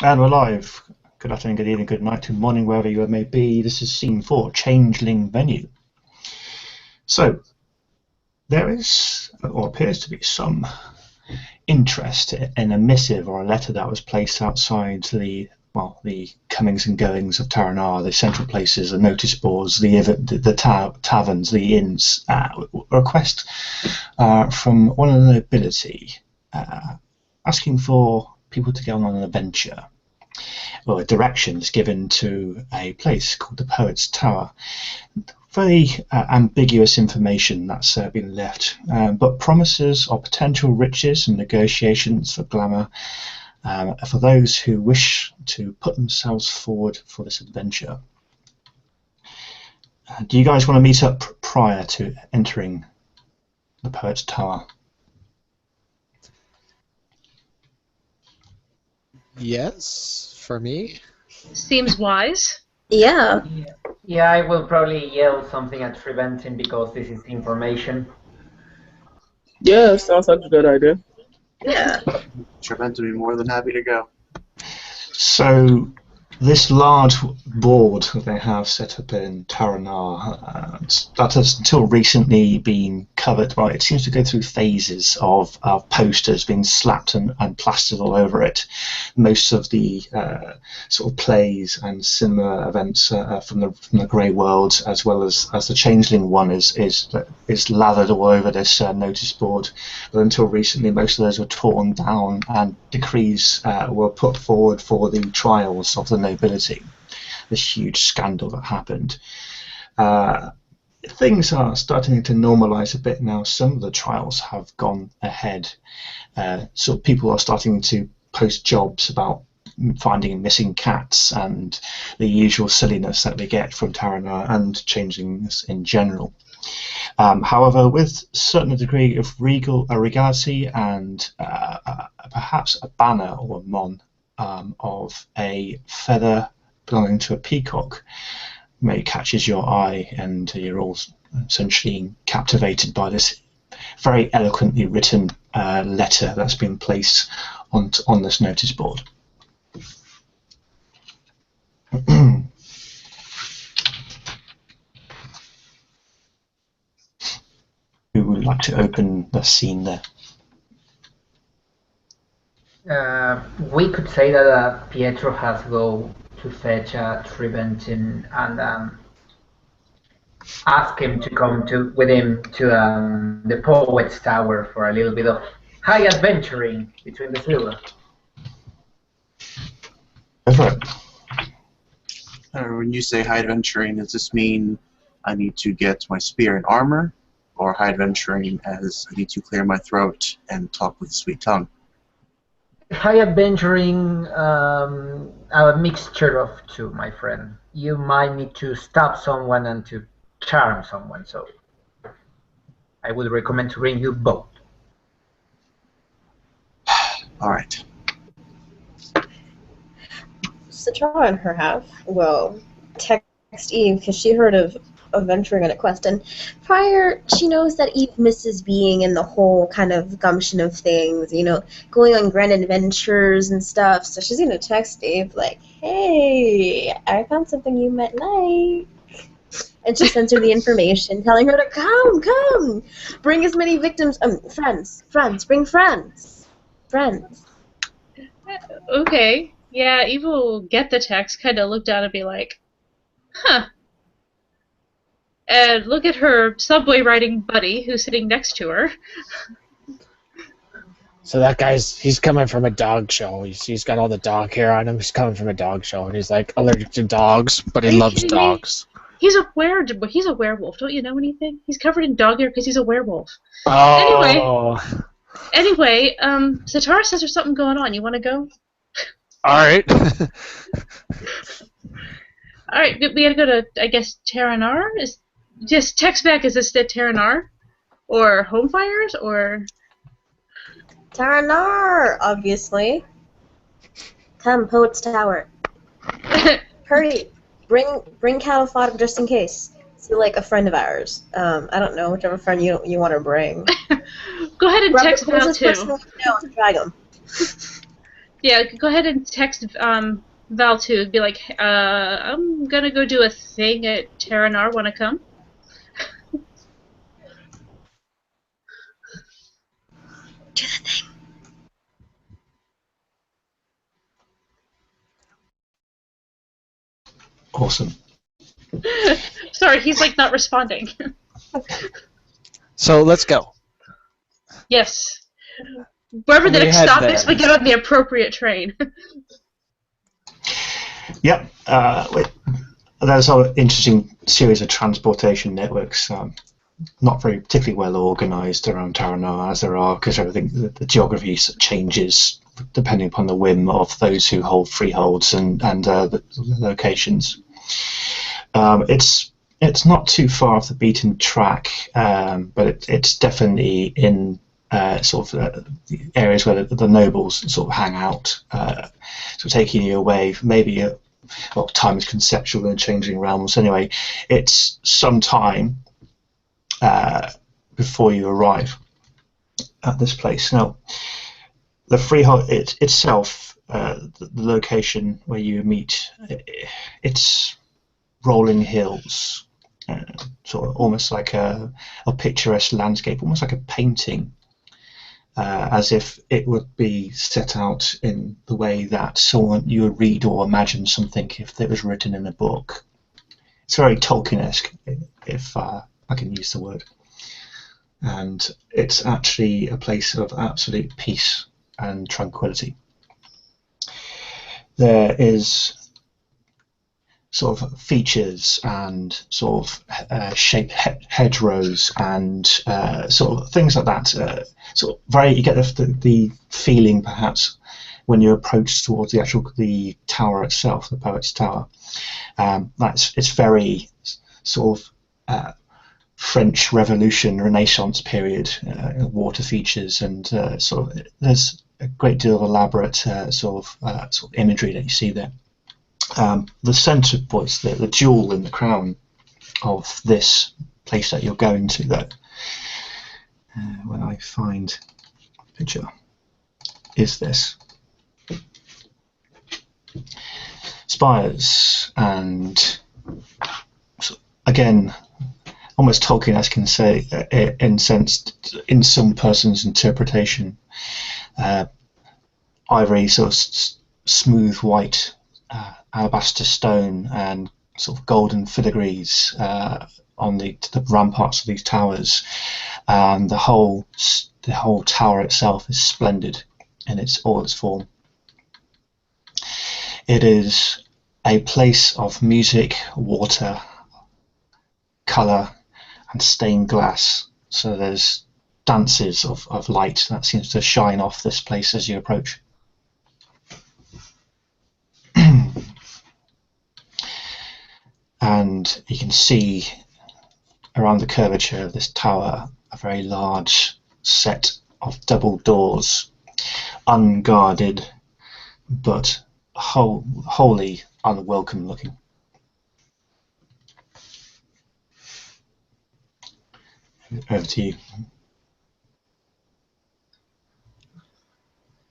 And we're live. Good afternoon, good evening, good night, good morning, wherever you may be. This is scene 4, Changeling Venue. So, there is, or appears to be, some interest in a missive or a letter that was placed outside the comings and goings of Taranar, the central places, the notice boards, the taverns, the inns. A request from one of the nobility asking for people to go on an adventure, or directions given to a place called the Poet's Tower. Very ambiguous information that's been left, but promises of potential riches and negotiations for glamour for those who wish to put themselves forward for this adventure. Do you guys want to meet up prior to entering the Poet's Tower? Yes, for me. Seems wise. Yeah. Yeah, I will probably yell something at Treventin because this is information. Yeah, sounds like a good idea. Yeah. Treventin would be more than happy to go. So, this large board that they have set up in Taranar, that has until recently been covered. Well, it seems to go through phases of posters being slapped and plastered all over it. Most of the sort of plays and cinema events from the Grey World, as well as the Changeling one, is lathered all over this notice board. But until recently, most of those were torn down, and decrees were put forward for the trials of the nobility. This huge scandal that happened. Things are starting to normalise a bit now. Some of the trials have gone ahead. So people are starting to post jobs about finding missing cats and the usual silliness that we get from Taranar and Changelings in general. However, with a certain degree of regality and perhaps a banner or a mon of a feather belonging to a peacock maybe catches your eye, and you're all essentially captivated by this very eloquently written letter that's been placed on this notice board. Who would like to open the scene there? We could say that Pietro has to go to fetch Treventin and ask him to come with him to the Poet's Tower for a little bit of high adventuring between the two. Go for it. When you say high adventuring, does this mean I need to get my spear and armor, or high adventuring as I need to clear my throat and talk with a sweet tongue? High adventuring, a mixture of two, my friend. You might need to stop someone and to charm someone, so I would recommend to bring you both. All right. Citra and her half will text Eve because she heard of venturing on a quest, and prior she knows that Eve misses being in the whole kind of gumption of things, going on grand adventures and stuff, so she's gonna text Eve like, hey, I found something you might like. And she sends her the information telling her to come, bring as many victims, friends, bring friends. Okay. Yeah, Eva will get the text, kind of look down and be like, huh. And look at her subway riding buddy who's sitting next to her. So that he's coming from a dog show. He's got all the dog hair on him. He's coming from a dog show, and he's like allergic to dogs, but he loves dogs. He's a werewolf. Don't you know anything? He's covered in dog hair because he's a werewolf. Oh. Anyway, Zatara says there's something going on. You want to go? All right. All right, we gotta go to, I guess, Taranar? Just text back, is this the Taranar? Or Homefires? Or... Taranar, obviously. Come, Poet's Tower. Hurry, bring cattle fodder just in case. See, like a friend of ours. I don't know, whichever friend you want to bring. Go ahead and text Val too. Person we know and drag him. Yeah, go ahead and text Val too. Be like, I'm gonna go do a thing at Terranar. Wanna come? Do the thing. Awesome. Sorry, he's like not responding. So let's go. Yes. Wherever the We next head stop there. is, we get on the appropriate train. Yep. There's an interesting series of transportation networks. Not very particularly well organised around Terranar, as there are, because everything, the geography changes depending upon the whim of those who hold freeholds and the locations. It's not too far off the beaten track, but it's definitely in the areas where the nobles sort of hang out, sort of taking you away. Maybe time is conceptual in Changeling realms. Anyway, it's some time before you arrive at this place. Now, the freehold itself, the location where you meet, it's rolling hills, sort of almost like a picturesque landscape, almost like a painting, as if it would be set out in the way that someone you would read or imagine something if it was written in a book. It's very Tolkien-esque, if I can use the word. And it's actually a place of absolute peace and tranquility. There is sort of features and sort of shaped hedgerows and sort of things like that. You get the feeling perhaps when you approach towards the tower itself, the Poet's Tower. It's very sort of French Revolution, Renaissance period water features, and there's a great deal of elaborate sort of imagery that you see there. The centre points, the jewel in the crown of this place that you're going to, though, when I find a picture, is this. Spires, and again, almost Tolkien-esque can say, in some person's interpretation, ivory, sort of smooth white alabaster stone and sort of golden filigrees on the ramparts of these towers, and the whole tower itself is splendid in all its form. It is a place of music, water, colour, and stained glass. So there's dances of light that seems to shine off this place as you approach. And you can see around the curvature of this tower a very large set of double doors, unguarded but wholly unwelcome looking. Over to you.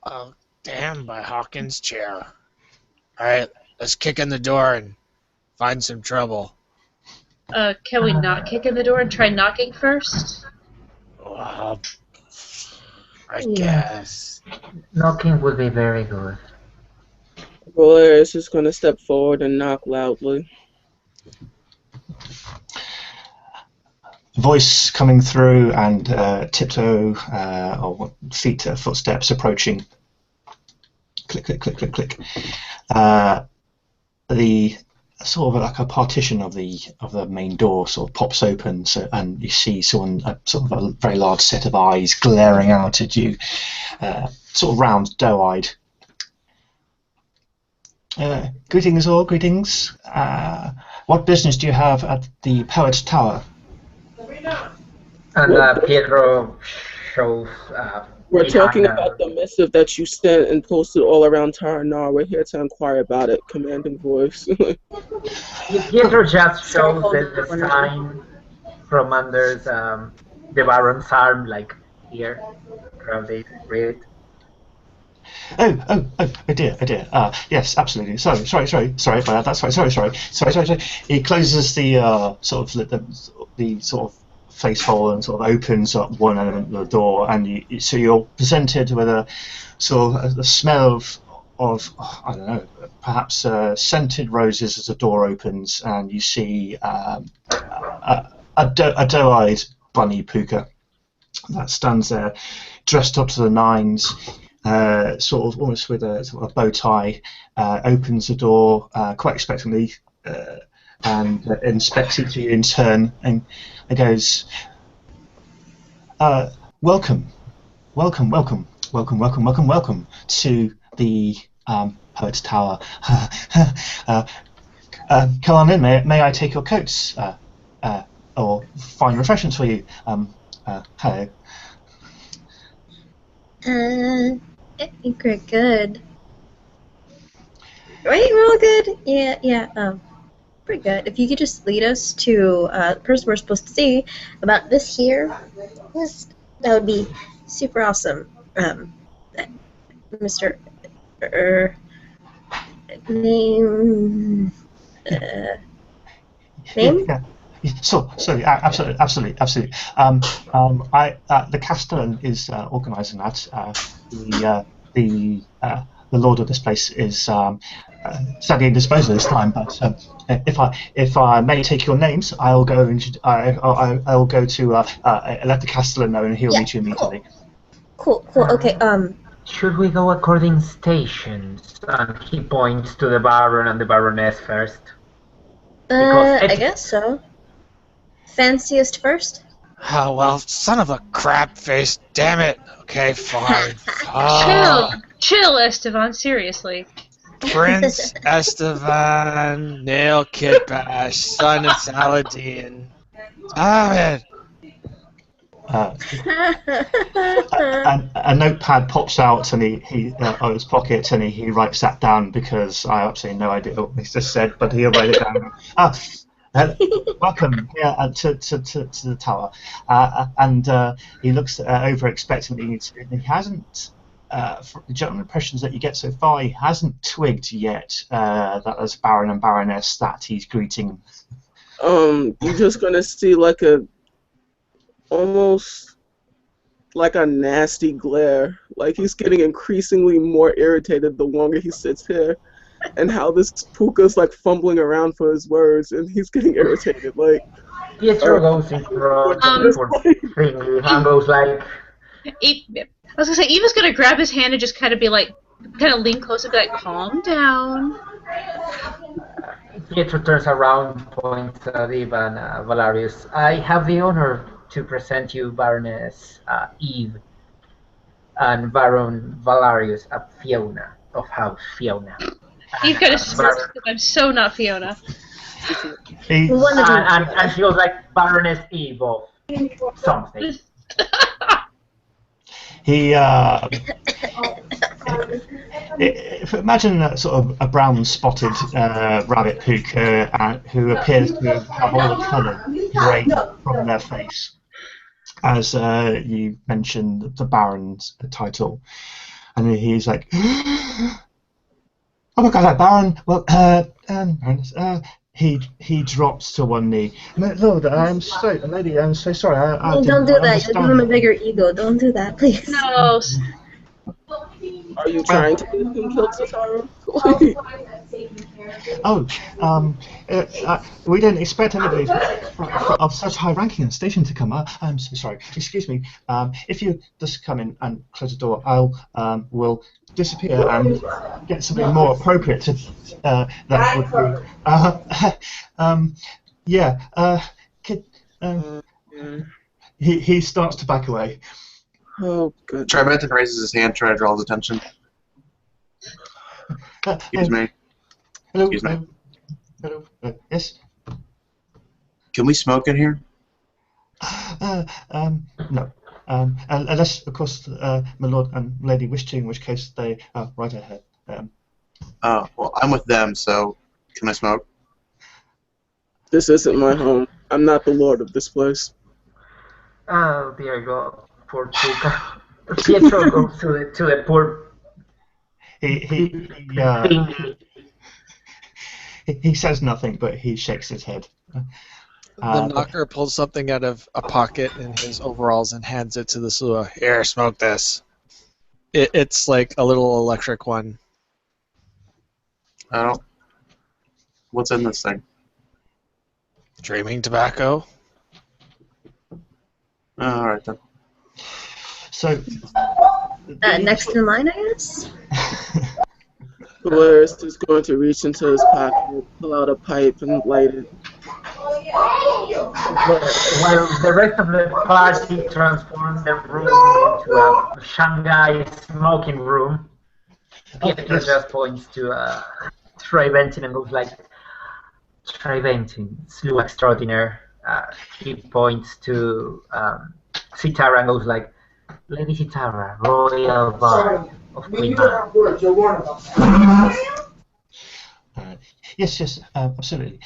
Oh, damn, by Hawkins' chair. Alright, let's kick in the door and find some trouble. Can we not kick in the door and try knocking first? Well, I Yeah. guess. Knocking would be very good. Roller is just gonna step forward and knock loudly. Voice coming through and tiptoe or footsteps approaching. Click, click, click, click, click. The sort of like a partition of the main door sort of pops open, and you see someone, sort of a very large set of eyes glaring out at you, sort of round, doe-eyed. Greetings all, greetings. What business do you have at the Poet's Tower? And Pietro shows. We're behind talking them. about the missive that you sent and posted all around Taranar. We're here to inquire about it. Commanding voice. Pietro just shows the sign from under the Baron's arm, like here. Probably read it. Oh dear. Yes, absolutely. Sorry about that. That's right. Sorry. He closes the sort of the sort of face hole and sort of opens up one element of the door, and so you're presented with a sort of a smell of I don't know, perhaps scented roses as the door opens, and you see a doe-eyed bunny puka that stands there, dressed up to the nines, sort of almost with a sort of bow tie, opens the door quite expectantly, and inspects each of you in turn, and goes, welcome to the Poet's Tower. Come on in. May I take your coats, or find refreshments for you? Hello. I think we're good. Right, we're all good? Yeah, pretty good. If you could just lead us to the person we're supposed to see about this here, that would be super awesome. Mr. Name? Name? Yeah. So, absolutely. The Castellan is organising that. The lord of this place is sadly indisposed at this time. But if I may take your names, I'll go and I'll go to let the Castellan know, and he'll meet you immediately. Cool. Okay. Should we go according stations? And he points to the Baron and the Baroness first. I guess so. Fanciest first? Oh, well, son of a crap face, damn it. Okay, fine. Chill, Esteban, seriously. Prince Esteban, Nail Kitbash, son of Saladin. Damn it. A notepad pops out, and he out of his pocket, and he writes that down, because I have absolutely no idea what he's just said, but he'll write it down. Welcome here to the tower, and he looks over expectantly. He hasn't, from the general impressions that you get so far, he hasn't twigged yet that as Baron and Baroness that he's greeting. You're just gonna see like almost like a nasty glare. Like he's getting increasingly more irritated the longer he sits here, and how this puka's like fumbling around for his words, and he's getting irritated. Like Pietro goes in front for thingy and goes like. I was gonna say, Eva's gonna grab his hand and just kind of be like, kind of lean close and be like, "Calm down." Pietro turns around, points at Eva and Valarius. I have the honor to present you Baroness Eve and Baron Valarius Fiona of House Fiona. Eve kind of smirks because I'm so not Fiona. And she goes like Baroness Eve of something. Imagine a sort of a brown spotted rabbit who appears to have all the colour drained from their face, as you mentioned the Baron's title, and he's like, "Oh my God, that Baron! Well, he drops to one knee. Lord, I'm so sorry. I don't do that. You'll give him a bigger ego. Don't do that, please. No. are you trying to get him killed, Satara? We didn't expect anybody of such high ranking and station to come. I'm so sorry. Excuse me. If you just come in and close the door, will disappear and get something more appropriate to that would be. He starts to back away. Oh, good. Tribenton raises his hand, trying to draw his attention. Excuse me. Hello. Excuse me. Hello. Yes. Can we smoke in here? No. Unless, of course, my lord and lady wish to, in which case they are right ahead. Well, I'm with them, so can I smoke? This isn't my home. I'm not the lord of this place. Oh, dear God. Poor Puka. Pietro goes to the poor he says nothing, but he shakes his head. The knocker pulls something out of a pocket in his overalls and hands it to the Slua. Here, smoke this. It's like a little electric one. I don't. What's in this thing? Dreaming tobacco. All right then. So Next in line, I guess. Polaris is going to reach into his pocket, pull out a pipe, and light it. While the rest of the party transforms the room into a Shanghai smoking room, Pietro just points to Triventin and goes like, Triventin, slew extraordinaire. He points to Sitara and goes like, Lady Sitara, royal bard of Queen Anne. Yes, absolutely.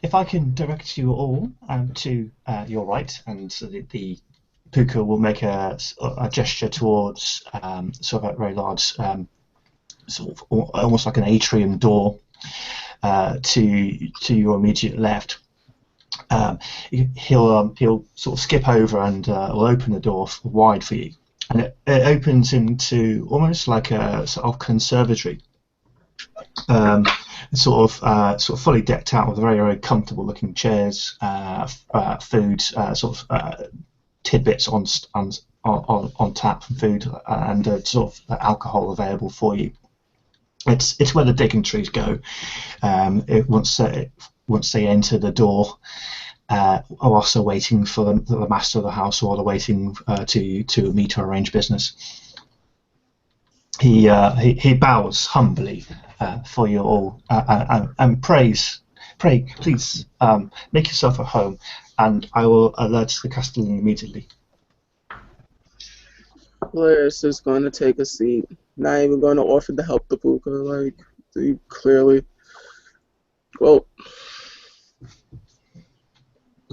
If I can direct you all to your right, and so the Puka will make a gesture towards sort of a very large, sort of almost like an atrium door to your immediate left. He'll sort of skip over and will open the door wide for you, and it opens into almost like a sort of conservatory. Sort of fully decked out with very, very comfortable looking chairs, food, sort of tidbits on tap from food, and sort of alcohol available for you. It's where the dignitaries go once they enter the door, also waiting for the master of the house, or waiting to meet or arrange business. He bows humbly for you all and prays. Pray, please make yourself at home, and I will alert the Castellan immediately. Polaris is going to take a seat. Not even going to offer to help the Puka. Like, clearly. Well.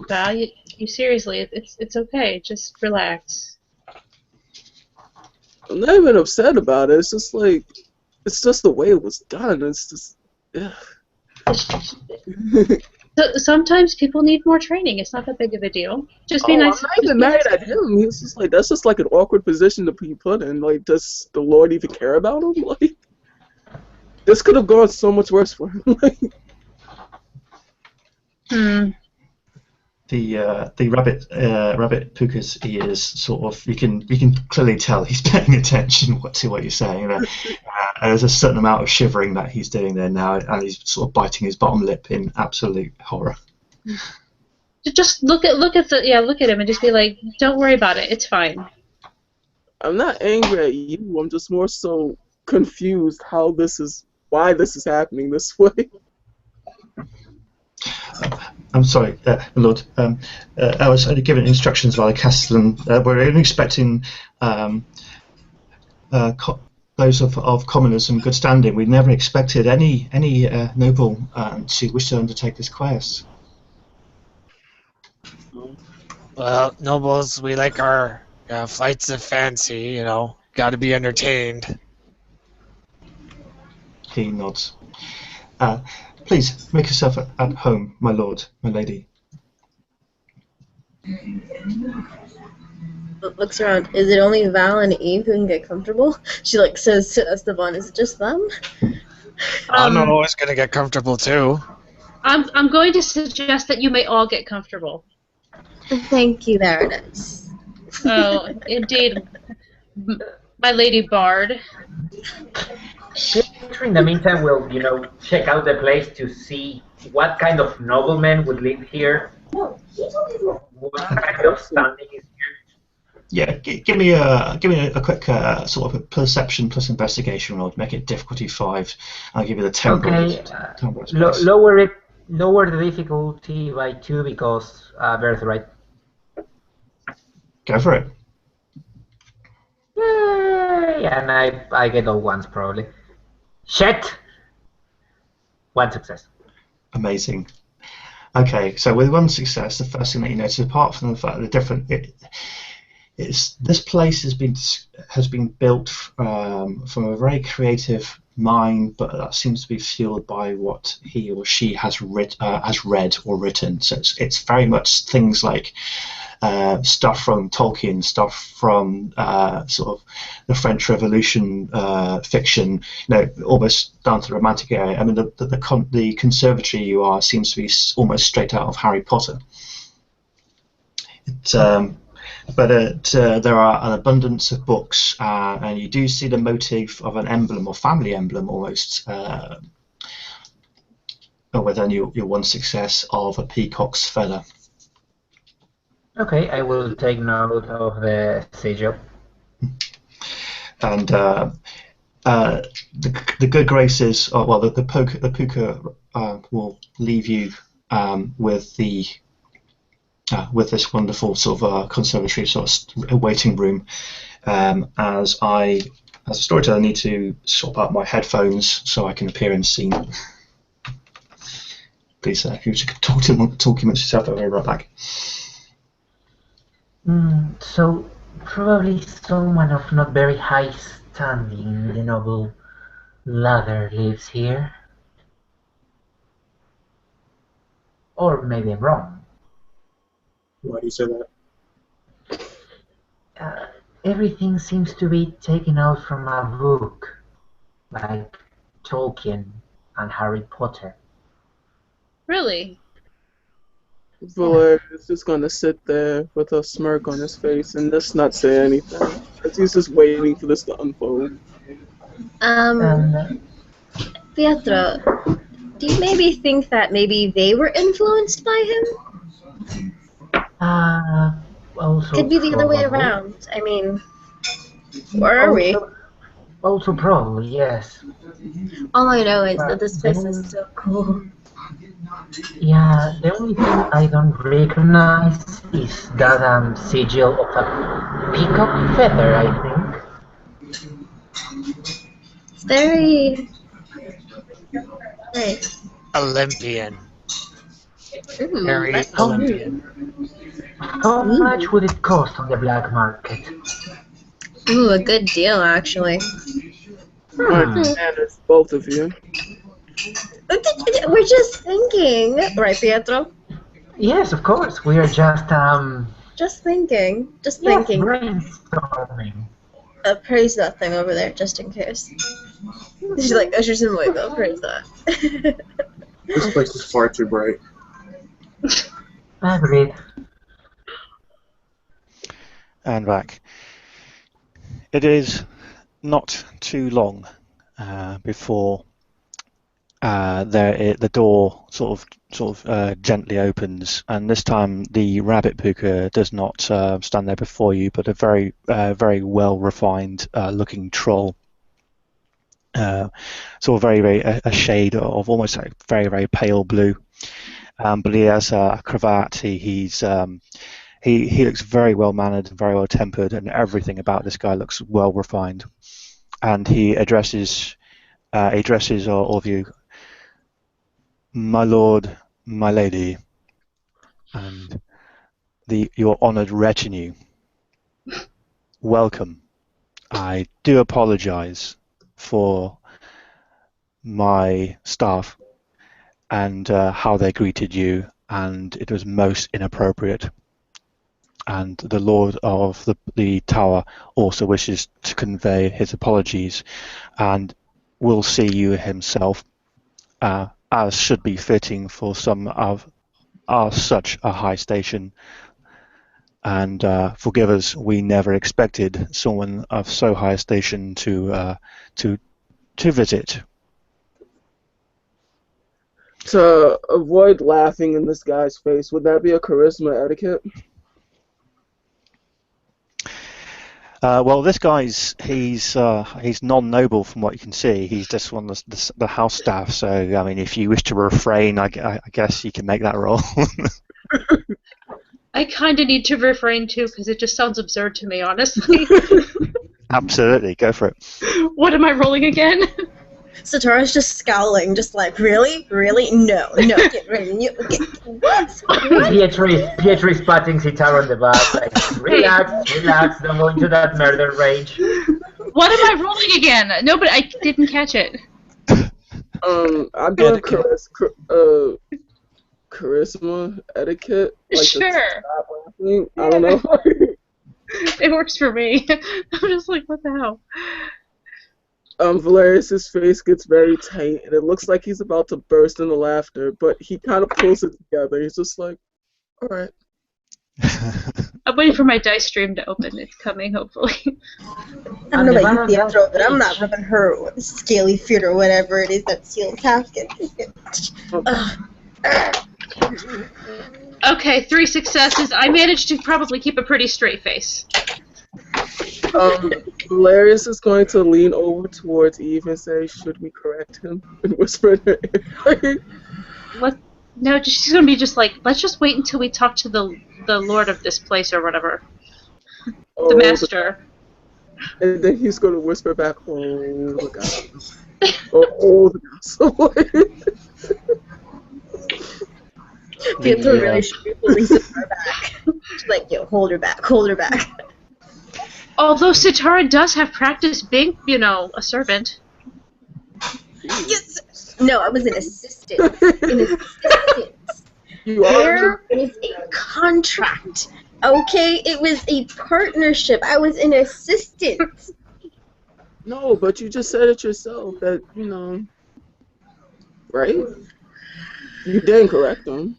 Val, you seriously, it's okay. Just relax. I'm not even upset about it. It's just like, it's just the way it was done. It's just, yeah. So, sometimes people need more training. It's not that big of a deal. Just be nice. I'm not even mad at him. He's just like, that's just like an awkward position to be put in. Like, does the Lord even care about him? Like, this could have gone so much worse for him. The rabbit Puka's ears sort of, you can clearly tell he's paying attention to what you're saying. There's a certain amount of shivering that he's doing there now, and he's sort of biting his bottom lip in absolute horror. Just look at him and just be like, don't worry about it. It's fine. I'm not angry at you. I'm just more so confused why this is happening this way. I'm sorry, Lord. I was only given instructions by the Castellan. We're only expecting those of commoners and good standing. We never expected any noble to wish to undertake this quest. Well, nobles, we like our flights of fancy, you know. Got to be entertained. He nods. Please, make yourself at home, my lord, my lady. Looks around. Is it only Val and Eve who can get comfortable? She says to Esteban, "Is it just them?" I'm always gonna get comfortable too. I'm going to suggest that you may all get comfortable. Thank you. There it is. Oh, indeed, my lady Bard. In the meantime, we'll check out the place to see what kind of noblemen would live here. What kind of standing is here? Yeah, give me a quick sort of a perception plus investigation roll to make it difficulty 5. I'll give you the temperament. Okay. Lower the difficulty by 2 because birthright. Go for it. Yay! And I get all ones probably. Shit! 1 success. Amazing. Okay, so with 1 success, the first thing that you notice, apart from the fact that this place has been built from a very creative mind, but that seems to be fueled by what he or she has read or written. So it's very much things like stuff from Tolkien, stuff from sort of the French Revolution fiction, almost down to the romantic area. I mean, the conservatory you are seems to be almost straight out of Harry Potter. But there are an abundance of books, and you do see the motif of an emblem or family emblem almost within your one success of a peacock's feather. Okay, I will take note of the sigil. And the good graces, the puka will leave you with this wonderful sort of conservatory sort of waiting room. As a storyteller, I need to swap out my headphones so I can appear in scene. Please, if you could talk amongst yourself, I'll be right back. So, probably someone of not very high standing, the noble ladder lives here. Or maybe I'm wrong. Why do you say that? Everything seems to be taken out from a book, like Tolkien and Harry Potter. Really? Valerius is just gonna sit there with a smirk on his face and just not say anything. Because he's just waiting for this to unfold. Pietro, do you maybe think that maybe they were influenced by him? Also Could be the other way around. I mean, where are we? Also probably, yes. All I know is that this place is so cool. Yeah, the only thing I don't recognize is that sigil of a peacock feather, I think. It's very nice. Olympian. Ooh, Very that's Olympian. How much would it cost on the black market? Ooh, a good deal, actually. My manners, both of you. We're just thinking, right, Pietro? Yes, of course. We are just Just thinking. brainstorming. Praise that thing over there, just in case. She's like, ushers in way though. Praise that. This place is far too bright. Agreed. And back. It is not too long before the door sort of gently opens, and this time the rabbit puka does not stand there before you, but a very well refined looking troll. Sort of very a shade of almost like very pale blue, but he has a cravat. He looks very well mannered and very well tempered, and everything about this guy looks well refined. And he addresses all of you, my lord, my lady, and your honoured retinue. Welcome. I do apologise for my staff and how they greeted you, and it was most inappropriate. And the Lord of the Tower also wishes to convey his apologies, and will see you himself, as should be fitting for some of such a high station. And forgive us, we never expected someone of so high a station to visit. To avoid laughing in this guy's face, would that be a charisma etiquette? Well, this guy's he's non-noble from what you can see. He's just one of the house staff. So I mean, if you wish to refrain, I guess you can make that roll. I kind of need to refrain too, because it just sounds absurd to me, honestly. Absolutely, go for it. What am I rolling again? Satara's just scowling, just like, really? Really? No, get rid of you. What? Beatrice patting Sitara on the back, like, relax, don't go into that murder rage. What am I rolling again? No, but I didn't catch it. I'm doing charisma etiquette. Like Sure. I don't know. It works for me. I'm just like, what the hell? Valerius's face gets very tight, and it looks like he's about to burst into laughter, but he kind of pulls it together. He's just like, all right. I'm waiting for my dice stream to open. It's coming, hopefully. I don't know about you, Pietro, but I'm not rubbing her scaly feet or whatever it is that seals Haskell. Okay, 3 successes. I managed to probably keep a pretty straight face. Valerius is going to lean over towards Eve and say, should we correct him? And whisper in her ear. What? No, she's going to be just like, let's just wait until we talk to the lord of this place or whatever. The master. And then he's going to whisper back, oh, the gods. The gods. Pietro really should be holding Satara back. She's like, yo, hold her back. Although Sitara does have practice being, a servant. Yes. No, I was an assistant. There is a contract. Okay, it was a partnership. I was an assistant. No, but you just said it yourself that, right? You didn't correct him.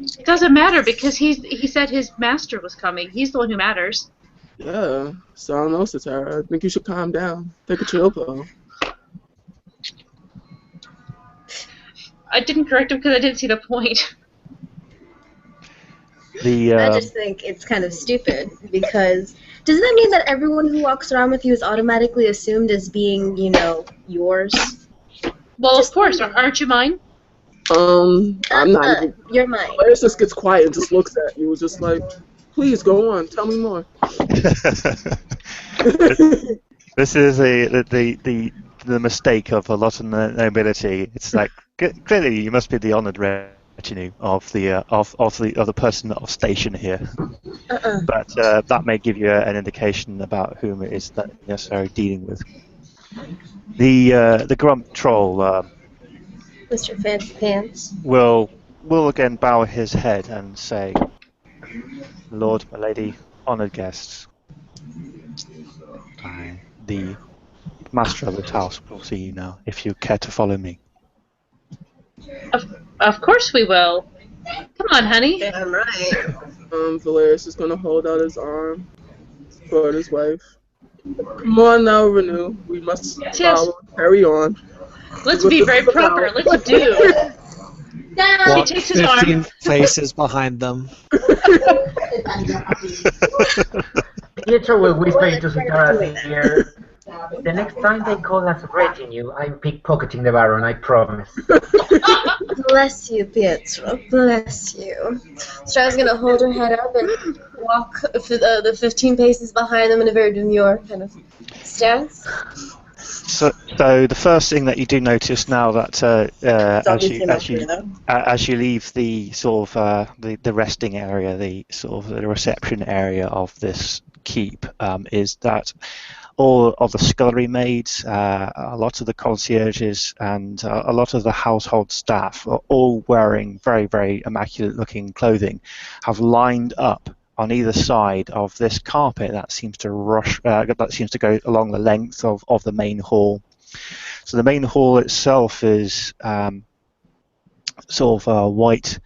It doesn't matter because he said his master was coming. He's the one who matters. Yeah, so I don't know, Satara. I think you should calm down. Take a chill pill. I didn't correct him because I didn't see the point. I just think it's kind of stupid because doesn't that mean that everyone who walks around with you is automatically assumed as being, yours? Well, just of course. Aren't you mine? I'm not. You're mine. Valerius just gets quiet and just looks at you, just like, please go on, tell me more. This is the mistake of a lot of nobility. It's like clearly you must be the honoured retinue of the person of station here, but that may give you an indication about whom it is that you're necessarily dealing with. The Grump Troll. Mr. Fancy Pants will again bow his head and say, Lord, my lady, honoured guests, the master of this house will see you now, if you care to follow me. Of course we will. Come on, honey. Damn right. Valerius is going to hold out his arm toward his wife. Come on now, Renew. We must follow. Carry on. Let's be very proper. Let's do. He takes his 15 places behind them. Pietro will whisper into Sitara's ear. The next time they call us retinue, I'm pickpocketing the Baron, I promise. Bless you, Pietro. Bless you. So I was going to hold her head up and walk the 15 paces behind them in a very demure kind of stance. So the first thing that you do notice now that as you leave the sort of the resting area, the sort of the reception area of this keep, is that all of the scullery maids, a lot of the concierges, and a lot of the household staff are all wearing very, very immaculate-looking clothing, have lined up on either side of this carpet that seems to go along the length of the main hall. So the main hall itself is sort of white,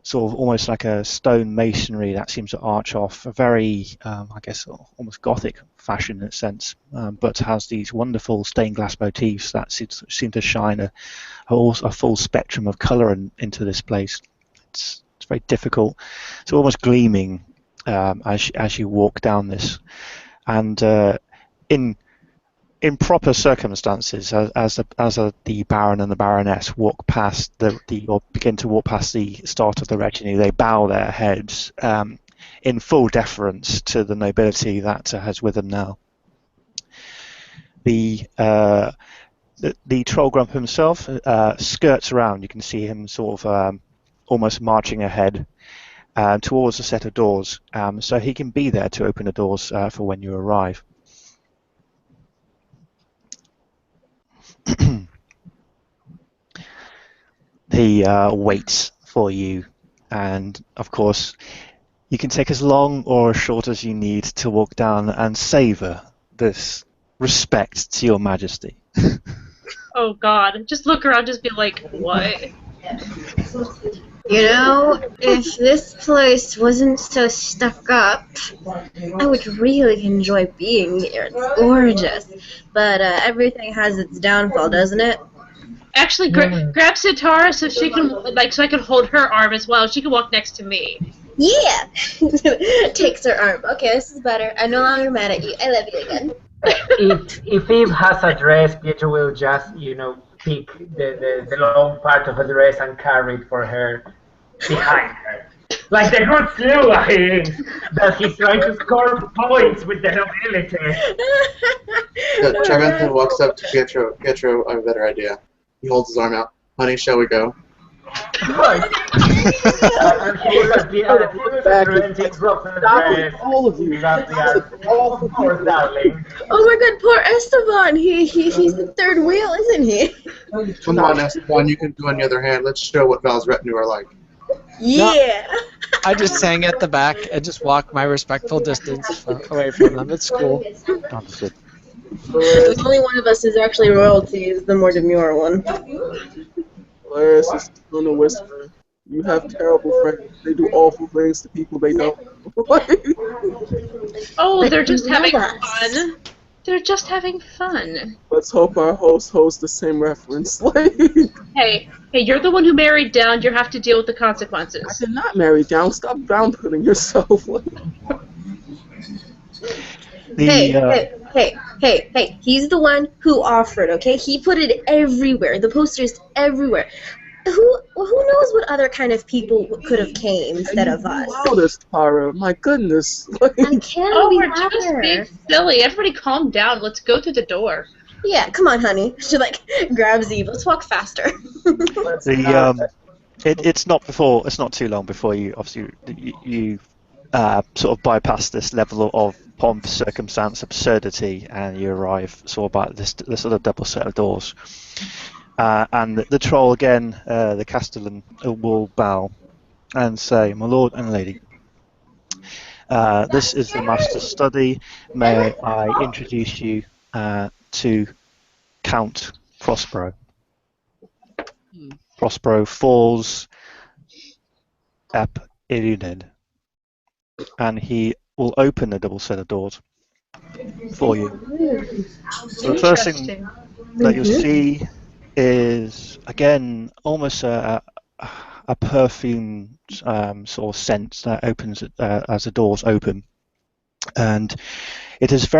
sort of almost like a stone masonry that seems to arch off a very, I guess, almost Gothic fashion in a sense, but has these wonderful stained glass motifs that seem to shine a full spectrum of colour into this place. It's very difficult. It's almost gleaming as you walk down this, and in proper circumstances, as the Baron and the Baroness walk past or begin to walk past the start of the retinue, they bow their heads in full deference to the nobility that has with them now. the troll grump himself skirts around. You can see him sort of almost marching ahead towards a set of doors, so he can be there to open the doors for when you arrive. He waits for you, and of course you can take as long or as short as you need to walk down and savour this respect to your majesty. Oh God! Just look around, just be like, what? You know, if this place wasn't so stuck up, I would really enjoy being here. It's gorgeous. But everything has its downfall, doesn't it? Actually, grab Sitara so she can so I can hold her arm as well. She can walk next to me. Yeah! Takes her arm. Okay, this is better. I'm no longer mad at you. I love you again. If Eve has a dress, Pietro will just, pick the long part of a dress and carry it for her behind her. Like the good Slua he is, that he's trying to score points with the nobility. Charmantha walks up to Pietro. Pietro, I have a better idea. He holds his arm out. Honey, shall we go? Right. And he looks at All of you. Of course, darling. Oh my god, poor Esteban. He's the third wheel, isn't he? Come on, Esteban, you can do on the other hand. Let's show what Val's retinue are like. Yeah. I just sang at the back and just walk my respectful distance away from them. It's cool. Understood. The only one of us is actually royalty is the more demure one. Polaris is gonna whisper. You have terrible friends. They do awful things to people they don't. Oh, But they're just you having love us. fun. They're just having fun. Let's hope our host holds the same reference. Hey, you're the one who married down. You have to deal with the I consequences. did not marry down. Stop down putting yourself. Hey, he's the one who offered, okay? He put it everywhere. The posters everywhere. Who knows what other kind of people could have came instead of us? Loudest, Tara. My goodness. I can't Oh, be we're just louder. being silly. Everybody calm down. Let's go through the door. Yeah, come on, honey. She grabs Eve. Let's walk faster. It's not too long before you obviously you sort of bypass this level of pomp, circumstance, absurdity, and you arrive sort of at this sort of double set of doors. And the troll again, the Castellan, will bow and say, "My lord and lady, this is the master's study. May I introduce you to Count Prospero. Prospero falls ep Eiluned." And he will open the double set of doors for you. So the first thing that you'll see is, again, almost a perfumed sort of scent that opens as the doors open. And it is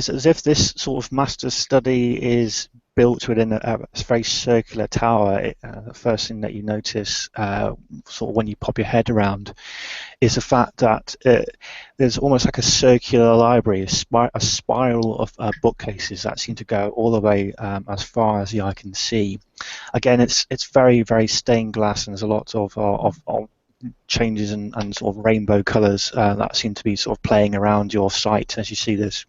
as if this sort of master's study is built within a very circular tower. The first thing that you notice sort of when you pop your head around is the fact that there's almost like a circular library, a spiral of bookcases that seem to go all the way as far as the eye can see. Again, it's very, very stained glass, and there's a lot of changes and sort of rainbow colours that seem to be sort of playing around your sight as you see this.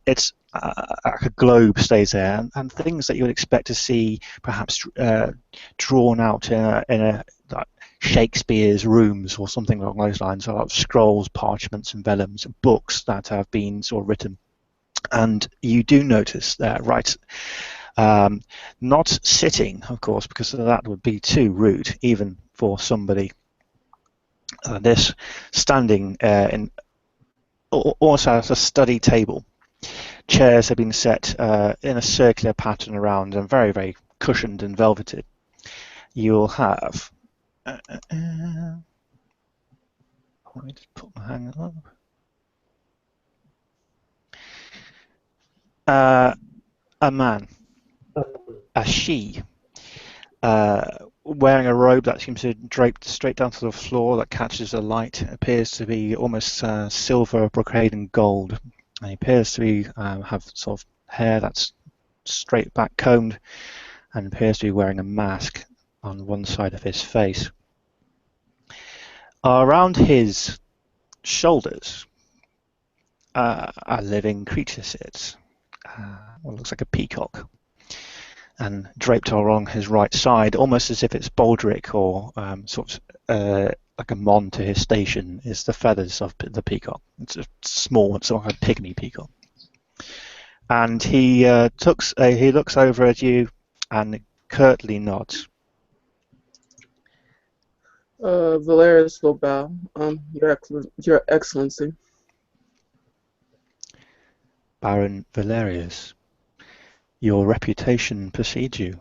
It's like a globe stays there, and things that you would expect to see perhaps drawn out in a like Shakespeare's rooms or something along those lines, of scrolls, parchments, and vellums, books that have been sort of written. And you do notice that, right, not sitting, of course, because that would be too rude, even for somebody this, standing also has a study table. Chairs have been set in a circular pattern around and very, very cushioned and velveted. You'll have let me just put my hand up. A man, a she, wearing a robe that seems to drape straight down to the floor that catches the light. It appears to be almost silver, brocade, and gold. And he appears to be have sort of hair that's straight back combed, and appears to be wearing a mask on one side of his face. Around his shoulders, a living creature sits. What looks like a peacock. And draped along his right side, almost as if it's baldric or like a mon to his station, is the feathers of the peacock. It's small, it's like a pygmy peacock. And he looks over at you and curtly nods. Valerius will bow. Your Excellency. Baron Valerius, your reputation precedes you.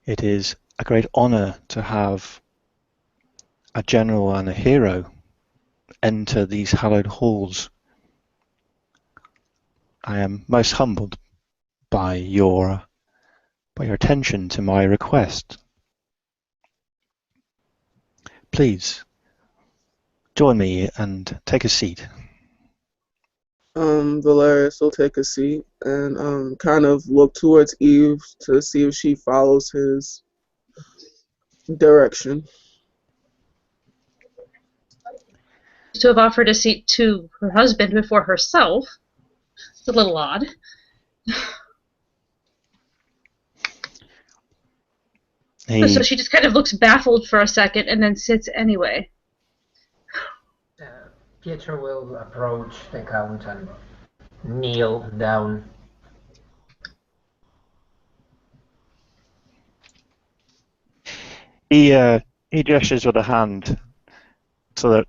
It is a great honor to have a general and a hero enter these hallowed halls. I am most humbled by your attention to my request. Please join me and take a seat. Valerius will take a seat and kind of look towards Eve to see if she follows his direction. To have offered a seat to her husband before herself. It's a little odd. So she just kind of looks baffled for a second and then sits anyway. Pietro will approach the Count and kneel down. He gestures with a hand to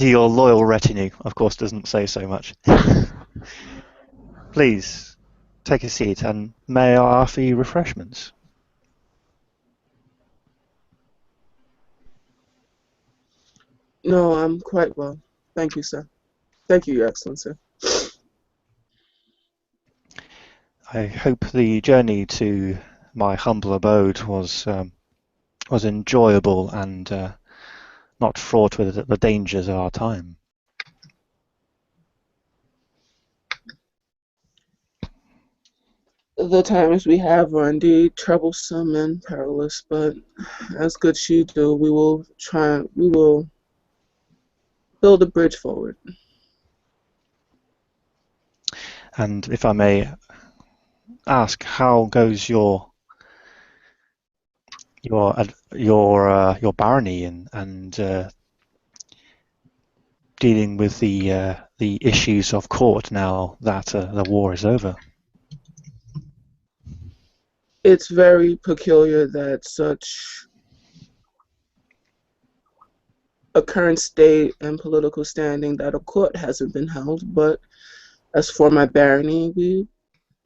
your loyal retinue. Of course, doesn't say so much. Please take a seat, and may I offer you refreshments? No, I'm quite well. Thank you, sir. Thank you, Your Excellency. I hope the journey to my humble abode was enjoyable and not fraught with the dangers of our time. The times we have are indeed troublesome and perilous, but as good she do, we will build a bridge forward. And if I may ask, how goes your barony and dealing with the issues of court now that the war is over? It's very peculiar that such a current state and political standing that a court hasn't been held, but as for my barony, we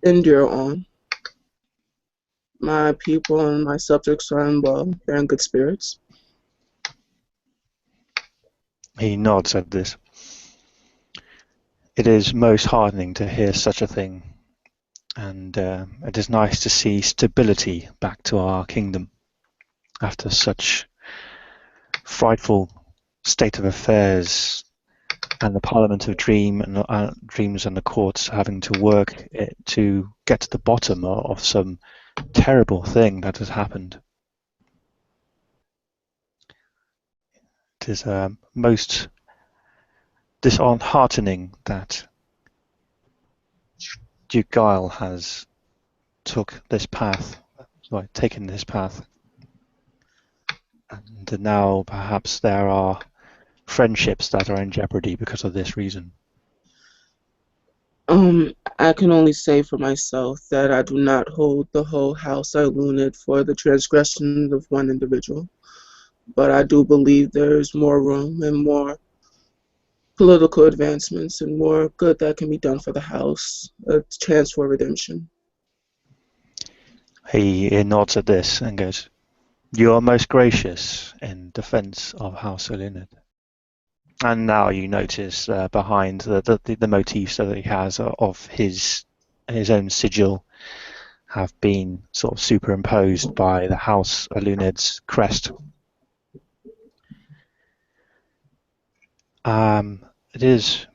endure on. My people and my subjects are they're in good spirits. He nods at this. It is most heartening to hear such a thing, and it is nice to see stability back to our kingdom after such frightful state of affairs, and the Parliament of Dreams and the courts having to work to get to the bottom of some terrible thing that has happened. It is most disheartening that Duke Guile has taken this path, and now perhaps there are friendships that are in jeopardy because of this reason. I can only say for myself that I do not hold the whole House Eiluned for the transgressions of one individual, but I do believe there is more room and more political advancements and more good that can be done for the House, a chance for redemption. He nods at this and goes, "You are most gracious in defense of House Eiluned." And now you notice behind the motifs that he has of his own sigil have been sort of superimposed by the House Eiluned's crest. It is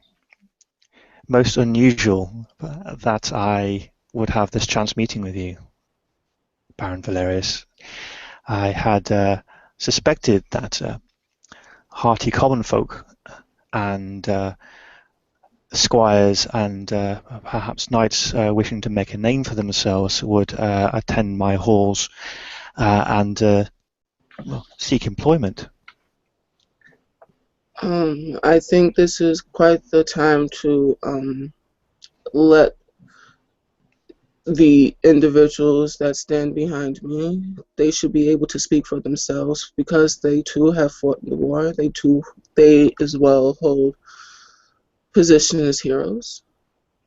most unusual that I would have this chance meeting with you, Baron Valerius. I had suspected that hearty common folk and squires and perhaps knights wishing to make a name for themselves would attend my halls and seek employment. I think this is quite the time to let the individuals that stand behind me, they should be able to speak for themselves because they too have fought in the war. They as well hold position as heroes,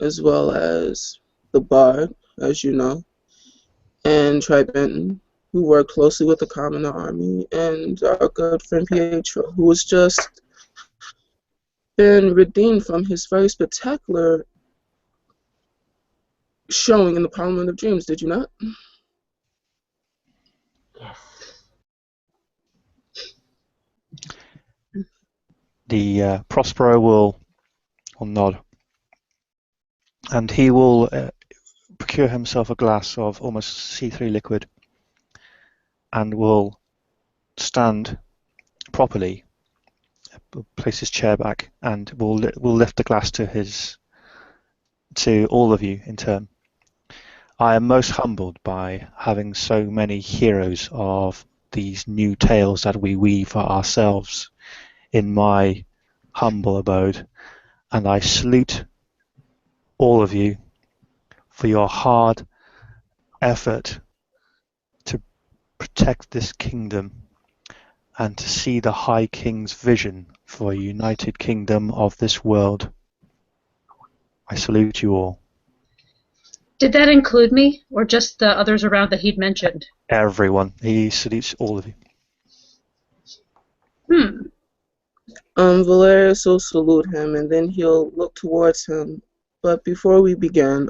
as well as the Bard, as you know, and Tribenton, who worked closely with the Commoner Army, and our good friend Pietro, who has just been redeemed from his very spectacular showing in the Parliament of Dreams, did you not? Yes. The Prospero will nod, and he will procure himself a glass of almost see-through liquid and will stand properly, place his chair back, and will lift the glass to all of you in turn. I am most humbled by having so many heroes of these new tales that we weave for ourselves in my humble abode, and I salute all of you for your hard effort to protect this kingdom and to see the High King's vision for a united kingdom of this world. I salute you all. Did that include me, or just the others around that he'd mentioned? Everyone. He salutes all of you. Valerius will salute him, and then he'll look towards him. But before we begin,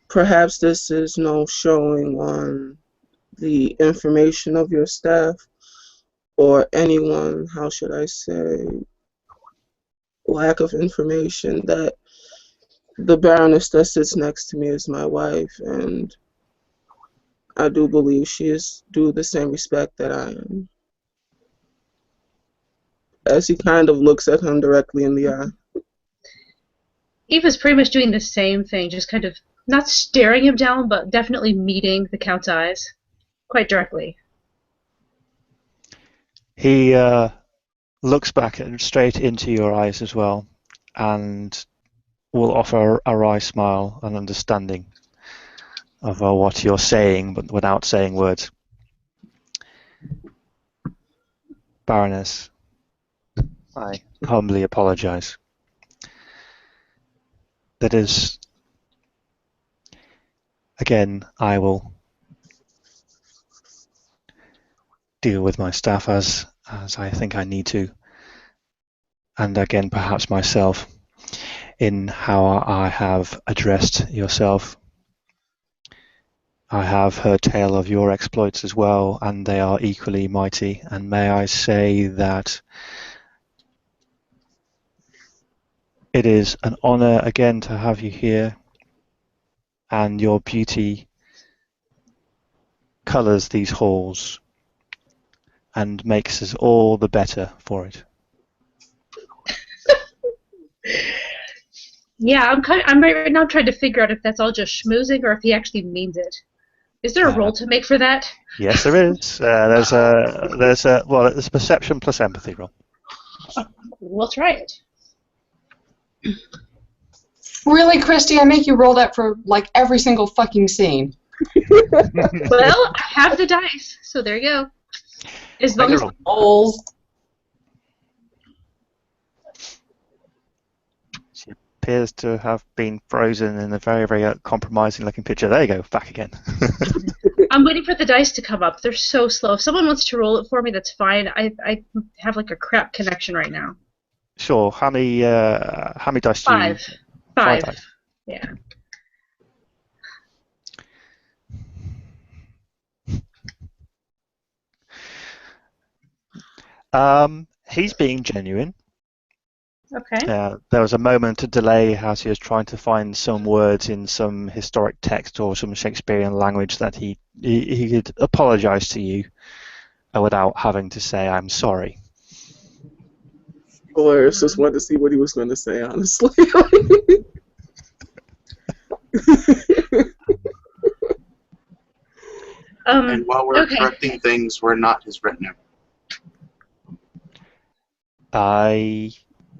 perhaps this is no showing on the information of your staff or anyone, how should I say, lack of information that the Baroness that sits next to me is my wife, and I do believe she is due the same respect that I am. As he kind of looks at him directly in the eye. Eva's pretty much doing the same thing, just kind of not staring him down, but definitely meeting the Count's eyes quite directly. He looks back straight into your eyes as well, and will offer a wry smile and understanding of what you're saying, but without saying words. Baroness, I humbly apologize. That is, again, I will deal with my staff as I think I need to, and again, perhaps myself, in how I have addressed yourself. I have heard tale of your exploits as well, and they are equally mighty, and may I say that it is an honor again to have you here, and your beauty colors these halls and makes us all the better for it. Yeah, I'm right now trying to figure out if that's all just schmoozing or if he actually means it. Is there a roll to make for that? Yes, there is. There's a perception plus empathy roll. We'll try it. Really, Christy? I make you roll that for like every single fucking scene. Well, I have the dice, so there you go. As long as the rolls. She appears to have been frozen in a very, very compromising looking picture. There you go, back again. I'm waiting for the dice to come up. They're so slow. If someone wants to roll it for me, that's fine. I have like a crap connection right now. Sure. How many dice do you? Five. Dice. Yeah. He's being genuine. Okay. There was a moment of delay as he was trying to find some words in some historic text or some Shakespearean language that he could apologise to you without having to say, "I'm sorry." Hilarious. Just wanted to see what he was going to say, honestly. And while we're Okay. correcting things, we're not his retinue.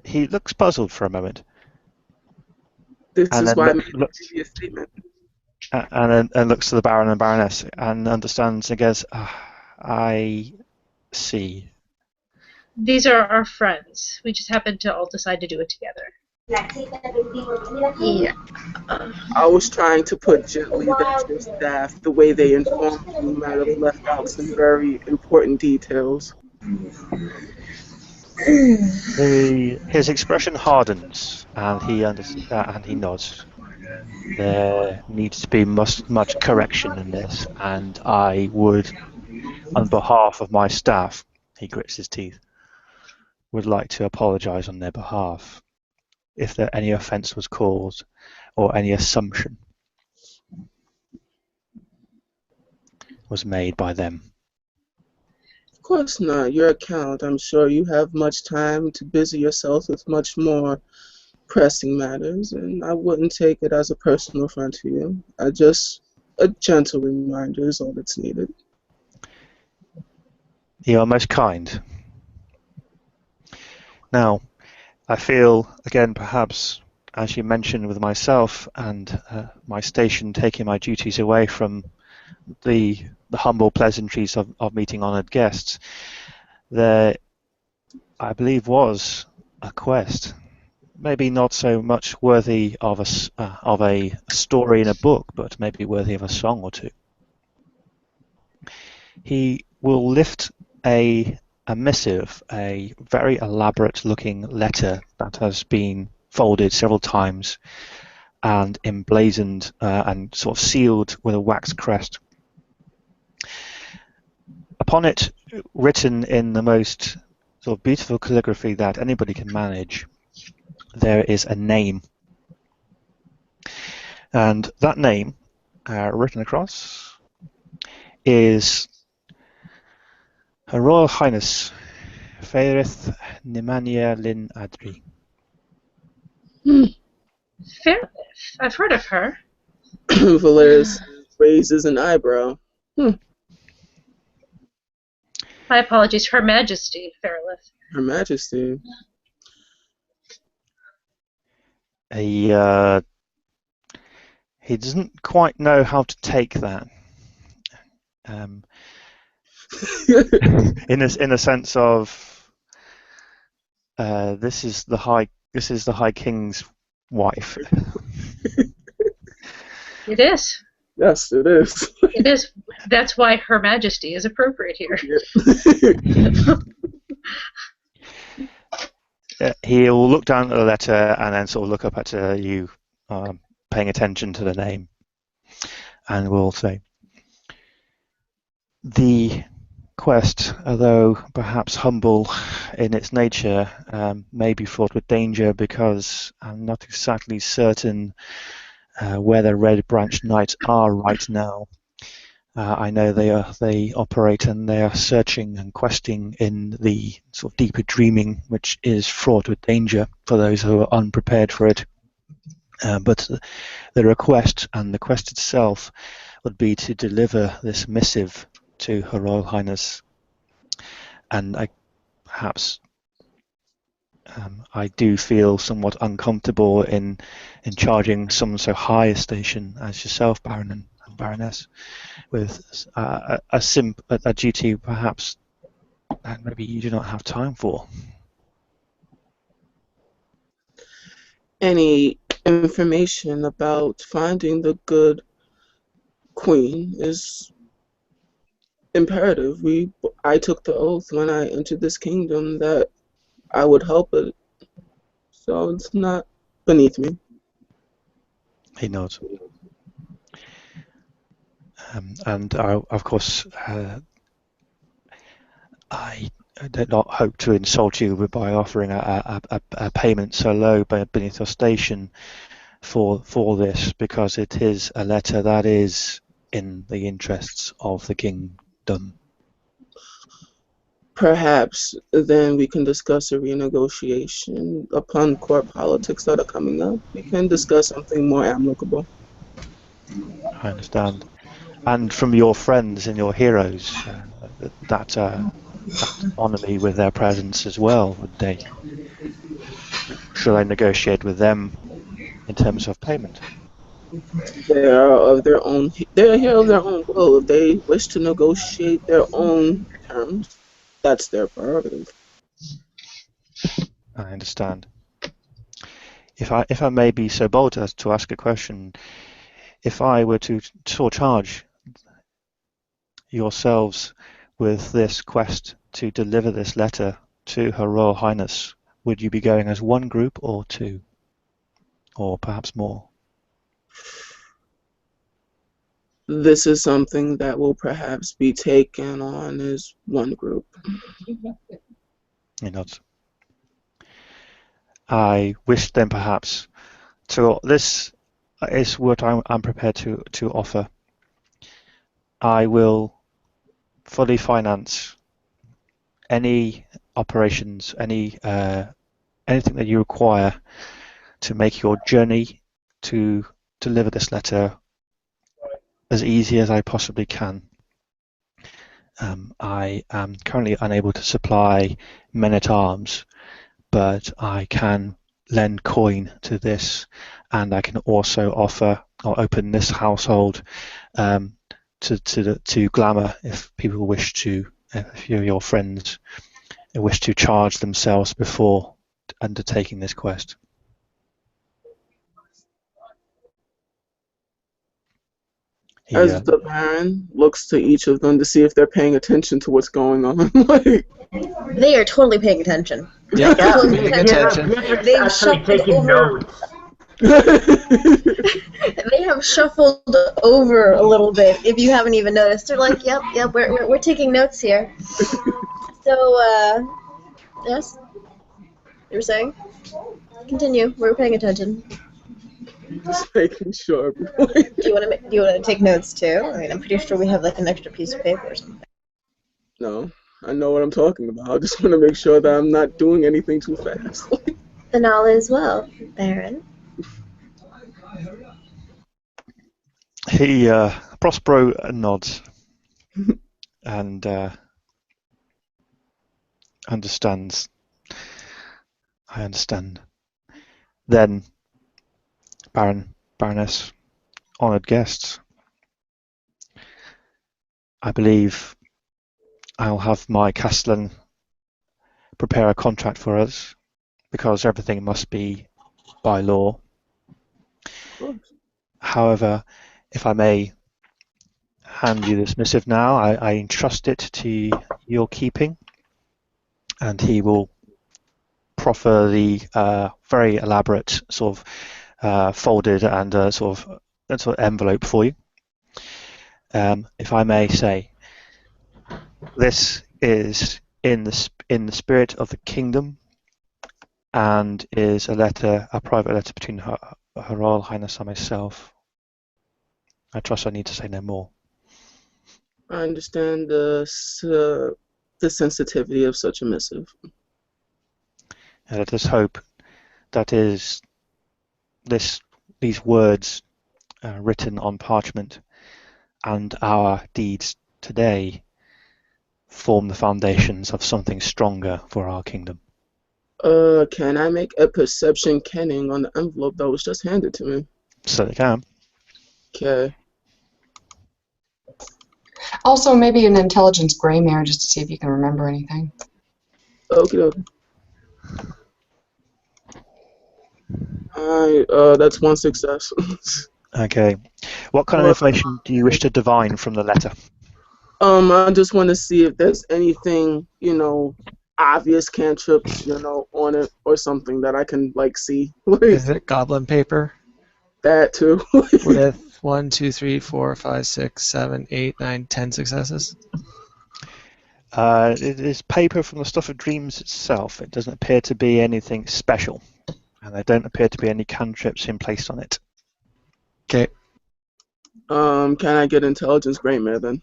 He looks puzzled for a moment. This and is then why I made the previous statement. and looks to the Baron and Baroness and understands and goes, I see. These are our friends. We just happened to all decide to do it together. Yeah. I was trying to put gently that your staff, the way they informed you, might have left out some very important details. His expression hardens, and he nods. There needs to be much correction in this, and I would, on behalf of my staff, he grits his teeth, would like to apologise on their behalf if there any offence was caused or any assumption was made by them. Of course not. Your account. I'm sure you have much time to busy yourself with much more pressing matters, and I wouldn't take it as a personal affront to you. A gentle reminder is all that's needed. You are most kind. Now, I feel, again, perhaps, as you mentioned with myself and my station taking my duties away from the humble pleasantries of meeting honoured guests, there, I believe, was a quest. Maybe not so much worthy of a story in a book, but maybe worthy of a song or two. He will lift a missive, a very elaborate-looking letter that has been folded several times and emblazoned and sort of sealed with a wax crest. Upon it, written in the most sort of beautiful calligraphy that anybody can manage, there is a name. And that name, written across, is Her Royal Highness Faerlyth Nimania Lyn Adri. Faerlyth. I've heard of her. Valerius raises an eyebrow. My apologies. Her Majesty, Faerlyth. Her Majesty. He doesn't quite know how to take that. In a sense of this is the High King's wife. It is. Yes, it is. It is. That's why Her Majesty is appropriate here. He'll look down at the letter and then sort of look up at you, paying attention to the name, and will say, the quest, although perhaps humble in its nature, may be fraught with danger because I'm not exactly certain where the Red Branch Knights are right now. I know they operate and they are searching and questing in the sort of deeper dreaming, which is fraught with danger for those who are unprepared for it. But the request and the quest itself would be to deliver this missive to Her Royal Highness, and I do feel somewhat uncomfortable in charging someone so high a station as yourself, Baron and Baroness, with a duty perhaps that maybe you do not have time for. Any information about finding the good queen is imperative. I took the oath when I entered this kingdom that I would help it, so it's not beneath me. He nods. And of course, I I did not hope to insult you by offering a payment so low beneath your station for this, because it is a letter that is in the interests of the kingdom. Perhaps then we can discuss a renegotiation upon court politics that are coming up. We can discuss something more amicable. I understand. And from your friends and your heroes, that honour me with their presence as well, would they? Should I negotiate with them in terms of payment? They are of their own. They are here of their own will. If they wish to negotiate their own terms, that's their prerogative. I understand. If I may be so bold as to ask a question, if I were to charge yourselves with this quest to deliver this letter to Her Royal Highness, would you be going as one group or two? Or perhaps more? This is something that will perhaps be taken on as one group. He nods. I wish then perhaps to, this is what I'm prepared to offer. I will fully finance any operations, anything that you require to make your journey to deliver this letter as easy as I possibly can. I am currently unable to supply men-at-arms, but I can lend coin to this, and I can also offer or open this household to Glamour if people wish to, if your friends wish to charge themselves before undertaking this quest. As the Baron looks to each of them to see if they're paying attention to what's going on. Like, they are totally paying attention. Yeah, Totally paying attention. They've actually shuffled taking over. notes. They have shuffled over a little bit. If you haven't even noticed, they're like, "Yep, we're taking notes here." So, yes, you were saying? Continue. We're paying attention. just making sure. Do you want to take notes too? I mean, I'm pretty sure we have like an extra piece of paper or something. No, I know what I'm talking about. I just want to make sure that I'm not doing anything too fast. Then all is well, Baron. He Prospero nods and understands. I understand. Then, Baroness, honoured guests, I believe I'll have my Castellan prepare a contract for us, because everything must be by law. However, if I may hand you this missive now, I entrust it to your keeping, and he will proffer the very elaborate sort of folded and sort of envelope for you. If I may say, this is in the spirit of the kingdom, and is a private letter between Her Royal Highness and myself. I trust I need to say no more. I understand the sensitivity of such a missive. And let us hope that these words written on parchment and our deeds today form the foundations of something stronger for our kingdom. Can I make a perception kenning on the envelope that was just handed to me? Certainly can. Okay. Also, maybe an intelligence gray mare just to see if you can remember anything. Okay. That's one success. Okay. What kind of information do you wish to divine from the letter? I just want to see if there's anything, obvious cantrips, on it or something that I can see. Is it goblin paper? That too. With 1, 2, 3, 4, 5, 6, 7, 8, 9, 10 successes? It is paper from the stuff of dreams itself. It doesn't appear to be anything special, and there don't appear to be any cantrips in place on it. Okay. Can I get intelligence Greymare then?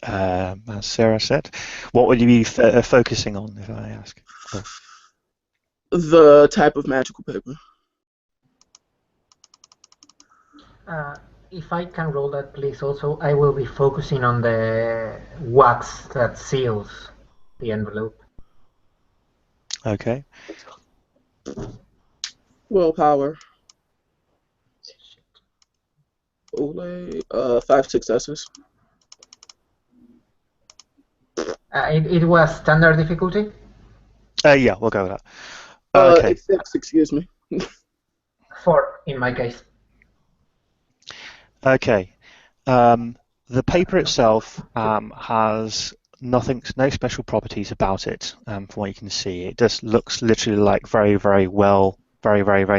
As Sarah said, what would you be focusing on, if I ask? Oh. The type of magical paper. If I can roll that, please. Also, I will be focusing on the wax that seals the envelope. Okay. Willpower. Ole, 5 successes. It was standard difficulty? Yeah, we'll go with that. Okay. It's 6, excuse me. 4 in my case. Okay. The paper itself has no special properties about it. From what you can see, it just looks literally like very, very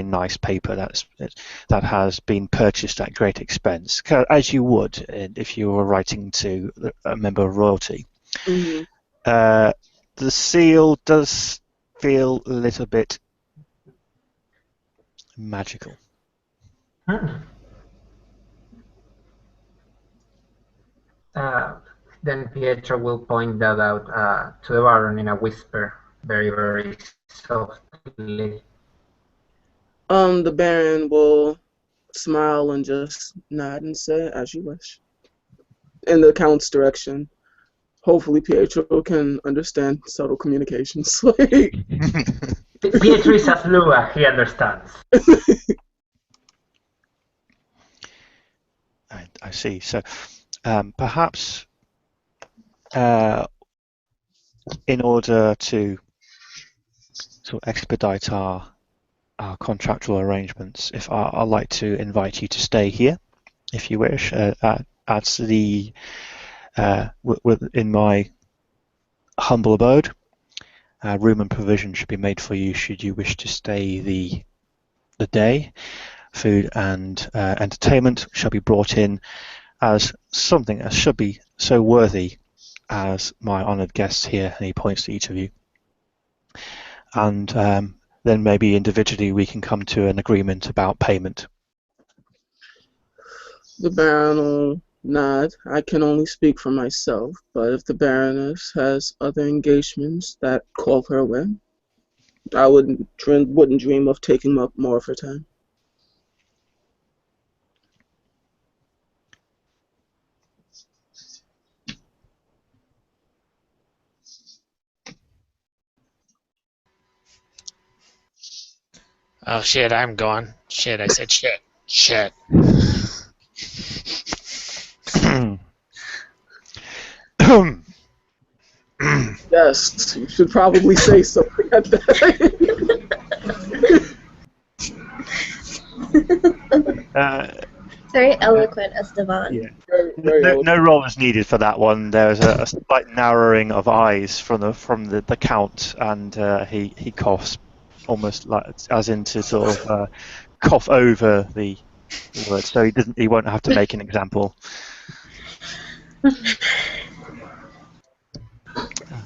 nice paper that has been purchased at great expense, as you would if you were writing to a member of royalty. Mm-hmm. The seal does feel a little bit magical. Then Pietro will point that out to the Baron in a whisper, very, very softly. The Baron will smile and just nod and say, as you wish. In the Count's direction. Hopefully Pietro can understand subtle communications. Pietro is as Lua, he understands. I see. So perhaps in order to sort of expedite our contractual arrangements, if I'd like to invite you to stay here, if you wish, at the in my humble abode. Room and provision should be made for you should you wish to stay the day. Food and entertainment shall be brought in as something that should be so worthy as my honoured guests here, and he points to each of you. And then maybe individually we can come to an agreement about payment. The Baron will nod. I can only speak for myself, but if the Baroness has other engagements that call her away, I wouldn't dream of taking up more of her time. Oh shit, I'm gone. Shit, I said shit. Shit. Yes, you should probably say something at that. Very eloquent, Esteban. Yeah. Very No roll is needed for that one. There's a slight narrowing of eyes from the Count, and he coughs, almost like as in to sort of cough over the word, so he won't have to make an example.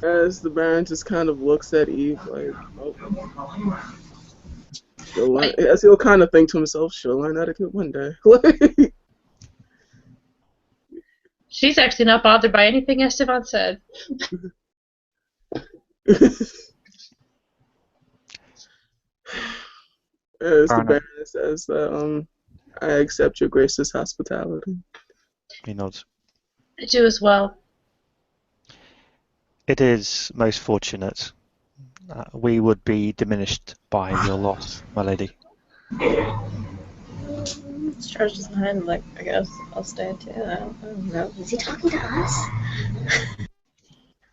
As the Baron just kind of looks at Eve like, oh. As he'll kind of think to himself, she'll learn etiquette one day. She's actually not bothered by anything Esteban said. As the Baron says that, I accept your gracious hospitality. He nods. I do as well. It is most fortunate. We would be diminished by your loss, my lady. Stretches his hand like, I guess I'll stay too. I don't know. Is he talking to us?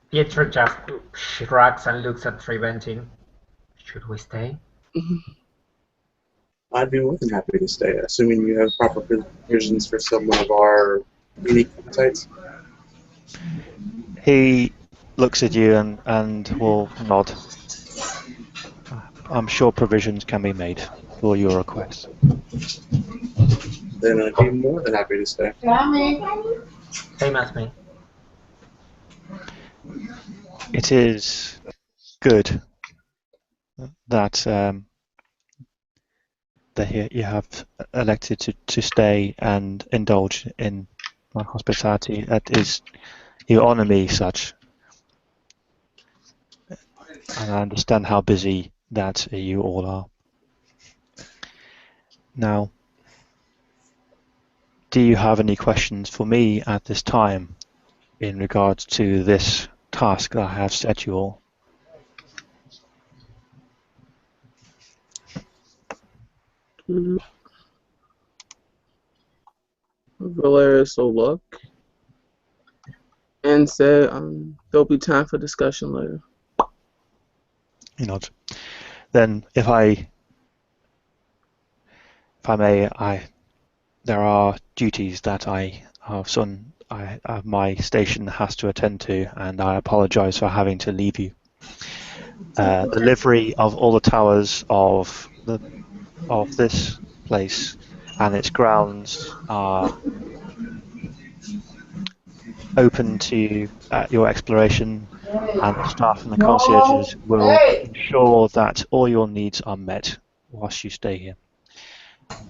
Pietro just shrugs and looks at Triventin. Should we stay? I'd be more than happy to stay, assuming you have proper provisions for some of our unique appetites. He looks at you and will nod. I'm sure provisions can be made for your request. Then I'd be more than happy to stay. Same as me. It is good that that you have elected to stay and indulge in my hospitality. That is, you honour me such, and I understand how busy that you all are. Now, do you have any questions for me at this time in regards to this task that I have set you all? Valerius will look and say, there'll be time for discussion later. You nods. Then, if I may, there are duties that my station has to attend to, and I apologise for having to leave you. The livery of all the towers of this place and its grounds are open to your exploration, and the staff and the concierges will ensure that all your needs are met whilst you stay here.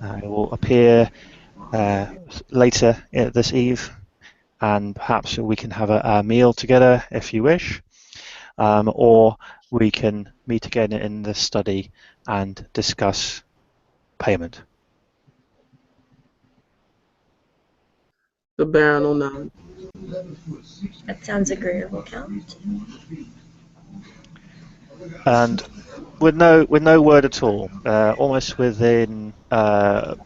It will appear later this eve, and perhaps we can have a meal together if you wish, or we can meet again in the study and discuss payment. The Baron will nod. That sounds agreeable, Count. And with no word at all, almost within a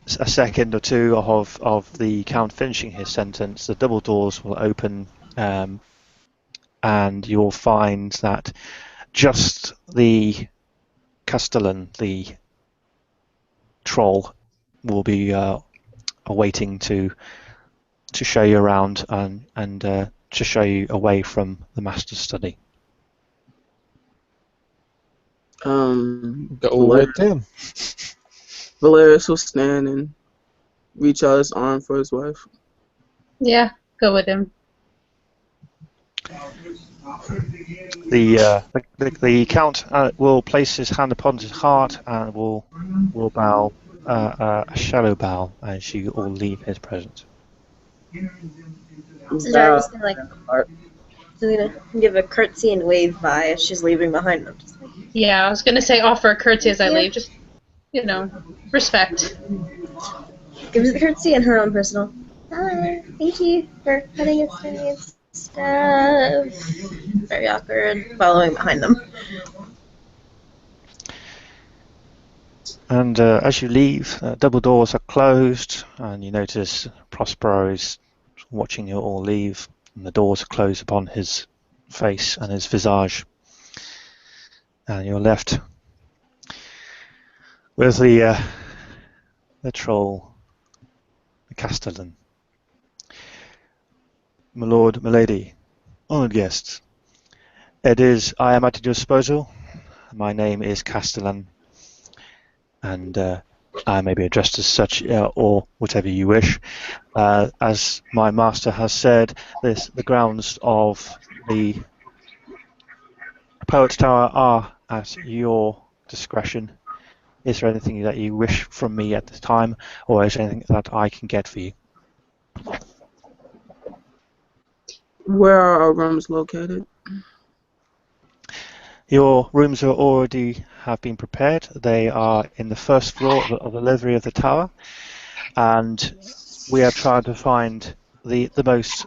second or two of the Count finishing his sentence, the double doors will open, and you'll find that just the Castellan, the troll, will be awaiting to show you around and to show you away from the master's study. Go with him. Valerius will stand and reach out his arm for his wife. Yeah, go with him. The Count will place his hand upon his heart and will bow a shallow bow as you all leave his presence. So Jarvis is gonna give a curtsy and wave by as she's leaving behind them. Just like, Yeah, I was gonna say offer a curtsy as I leave. Just, respect. gives the curtsy and her own personal. Hi, thank you for letting us stay and stuff. Very awkward, following behind them. And as you leave, double doors are closed, and you notice Prospero is watching you all leave, and the doors close upon his face and his visage. And you're left with the troll, the Castellan. My lord, my lady, honoured guests, I am at your disposal. My name is Castellan, and I may be addressed as such, or whatever you wish. As my master has said, the grounds of the Poet's Tower are at your discretion. Is there anything that you wish from me at this time, or is there anything that I can get for you? Where are our rooms located? Your rooms have been prepared. They are in the first floor of the livery of the tower, and we have tried to find the most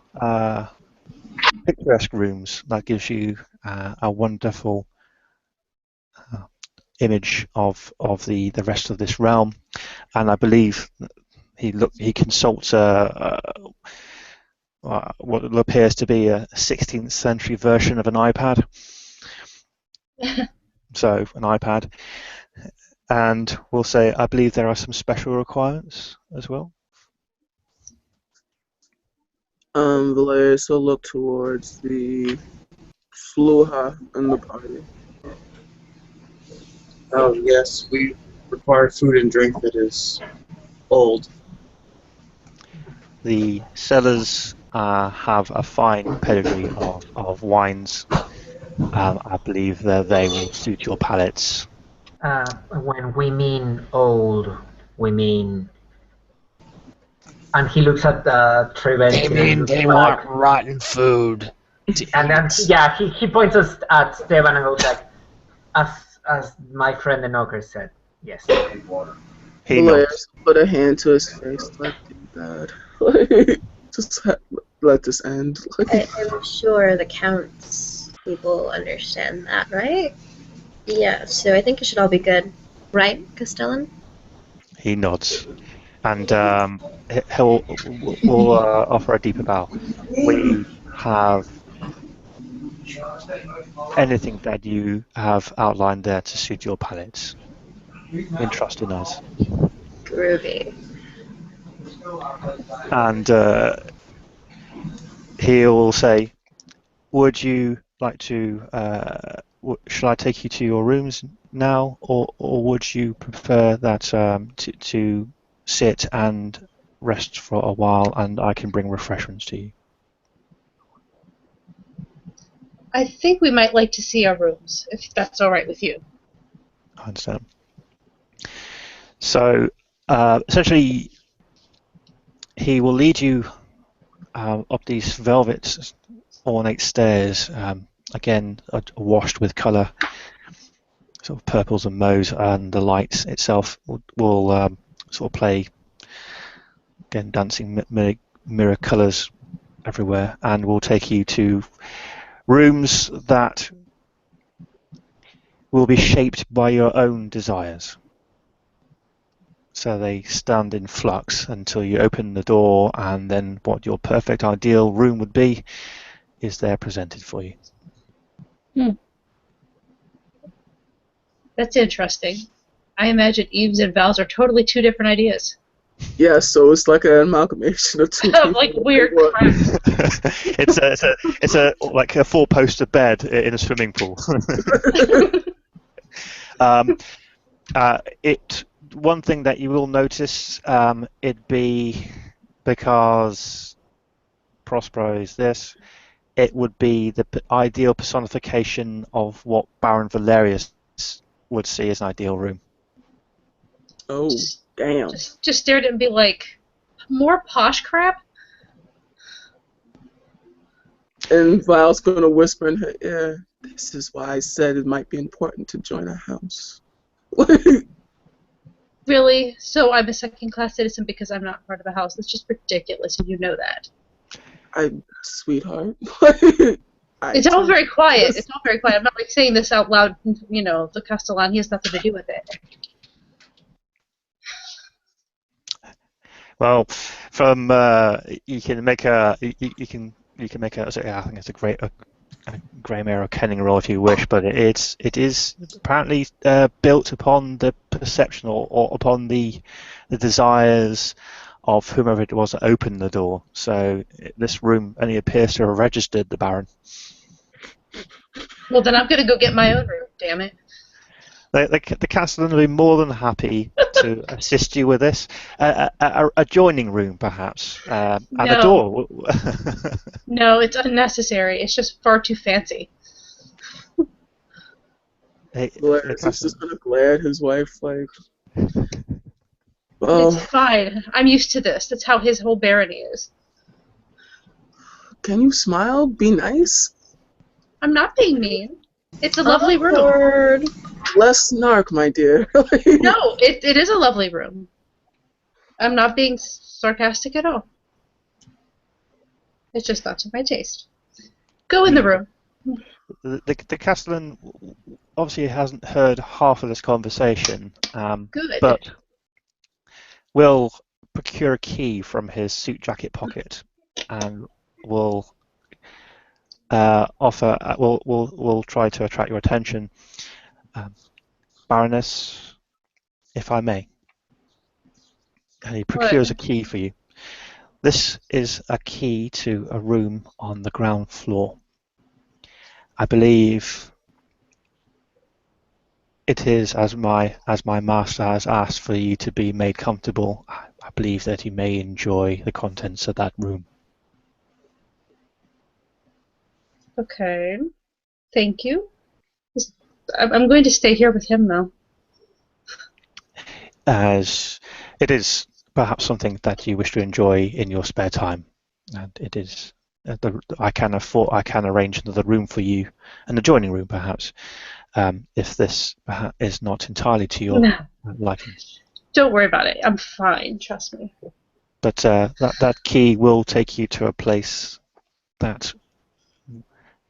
picturesque rooms that gives you a wonderful image of the rest of this realm. And I believe he consults what appears to be a 16th century version of an iPad. So an iPad, and we'll say I believe there are some special requirements as well. Valerius will look towards the Fluha in the party. Oh, yes, we require food and drink that is old. The cellars have a fine pedigree of wines. I believe that they will suit your palates. When we mean old, we mean. And he looks at Treven. They mean they want rotten food to And then eat. he points us at Stevan and goes like, as my friend the knocker said, yes. He Blair nods. put a hand to his face like, God, like, just let this end. Like, I'm sure the Count's people understand that, right? Yeah, so I think it should all be good. Right, Castellan? He nods, and we'll offer a deeper bow. We have anything that you have outlined there to suit your palates. Entrust in us. Groovy. And he will say, would you like to, shall I take you to your rooms now, or would you prefer that to sit and rest for a while and I can bring refreshments to you? I think we might like to see our rooms, if that's all right with you. I understand. So, essentially, he will lead you up these velvet ornate stairs, again washed with colour, sort of purples and mauves, and the light itself will sort of play, again, dancing mirror colours everywhere, and will take you to rooms that will be shaped by your own desires. So they stand in flux until you open the door, and then what your perfect ideal room would be is there presented for you. That's interesting. I imagine Eve's and Val's are totally two different ideas. yeah, so it's like an amalgamation of two people. Like weird crap. it's a like a 4-poster bed in a swimming pool. One thing that you will notice, it'd be because Prospero is this, it would be the ideal personification of what Baron Valerius would see as an ideal room. Oh, damn. Just stare at it and be like, more posh crap? And Val's gonna whisper in her ear, this is why I said it might be important to join a house. Really? So I'm a second-class citizen because I'm not part of a house? That's just ridiculous, and you know that. Sweetheart. It's all very quiet. It's all very quiet. I'm not like saying this out loud. You know, the Castellan, he has nothing to do with it. Well, from you can make a you can make a. I think it's a Graham Era Kenning roll if you wish, but it is apparently built upon the perception or upon the desires of whomever it was that opened the door. So this room only appears to have registered the Baron. Well, then I'm going to go get my own room, damn it. The Castellan will be more than happy to assist you with this. A adjoining room, perhaps, and a door. No, it's unnecessary. It's just far too fancy. Valerius is just going to glare at his wife like, well... It's fine. I'm used to this. That's how his whole barony is. Can you smile? Be nice? I'm not being mean. It's a lovely room. Less snark, my dear. No, it is a lovely room. I'm not being sarcastic at all. It's just not to my taste. Go in the room. The Castellan obviously hasn't heard half of this conversation, Good. but will procure a key from his suit jacket pocket and will will try to attract your attention. Baroness, if I may. And he procures a key for you. This is a key to a room on the ground floor. I believe it is as my master has asked for you to be made comfortable. I believe that you may enjoy the contents of that room. Okay. Thank you. I'm going to stay here with him, though. As it is perhaps something that you wish to enjoy in your spare time, and it is. I can arrange another room for you, an adjoining room perhaps, if this is not entirely to your liking. Don't worry about it. I'm fine. Trust me. But that key will take you to a place that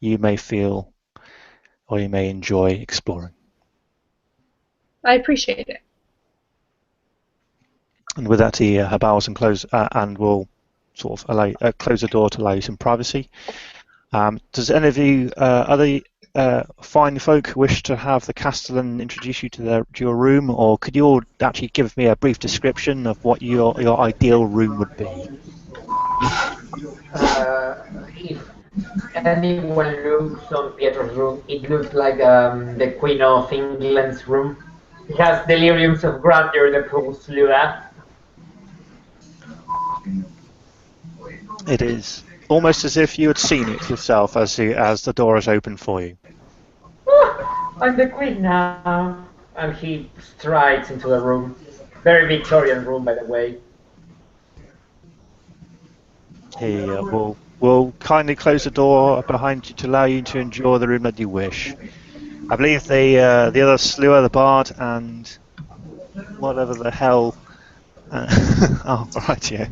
you may feel or you may enjoy exploring. I appreciate it. And with that, he bows and will sort of close the door to allow you some privacy. Does any of you other fine folk wish to have the Castellan introduce you to your room, or could you all actually give me a brief description of what your ideal room would be? If anyone looks on Pietro's room, it looks like the Queen of England's room. It has deliriums of grandeur that pulls Lua. It is almost as if you had seen it yourself as the door is open for you. I'm the queen now. And he strides into the room. Very Victorian room, by the way. He will kindly close the door behind you to allow you to enjoy the room that you wish. I believe the other Slua, the bard, and whatever the hell. Oh, right, yeah.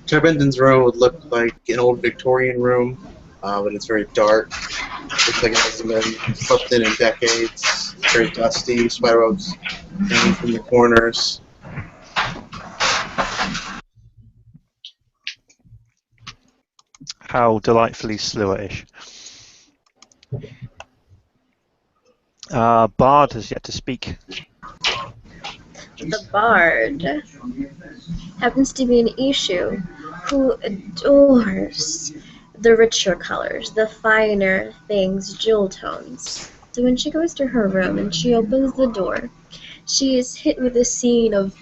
Terbinden's room would look like an old Victorian room, but it's very dark. Looks like it hasn't been slept in decades. Very dusty, spider webs hanging from the corners. How delightfully Slua-ish. Bard has yet to speak. The bard happens to be an issue who adores the richer colors, the finer things, jewel tones. So when she goes to her room and she opens the door, she is hit with a scene of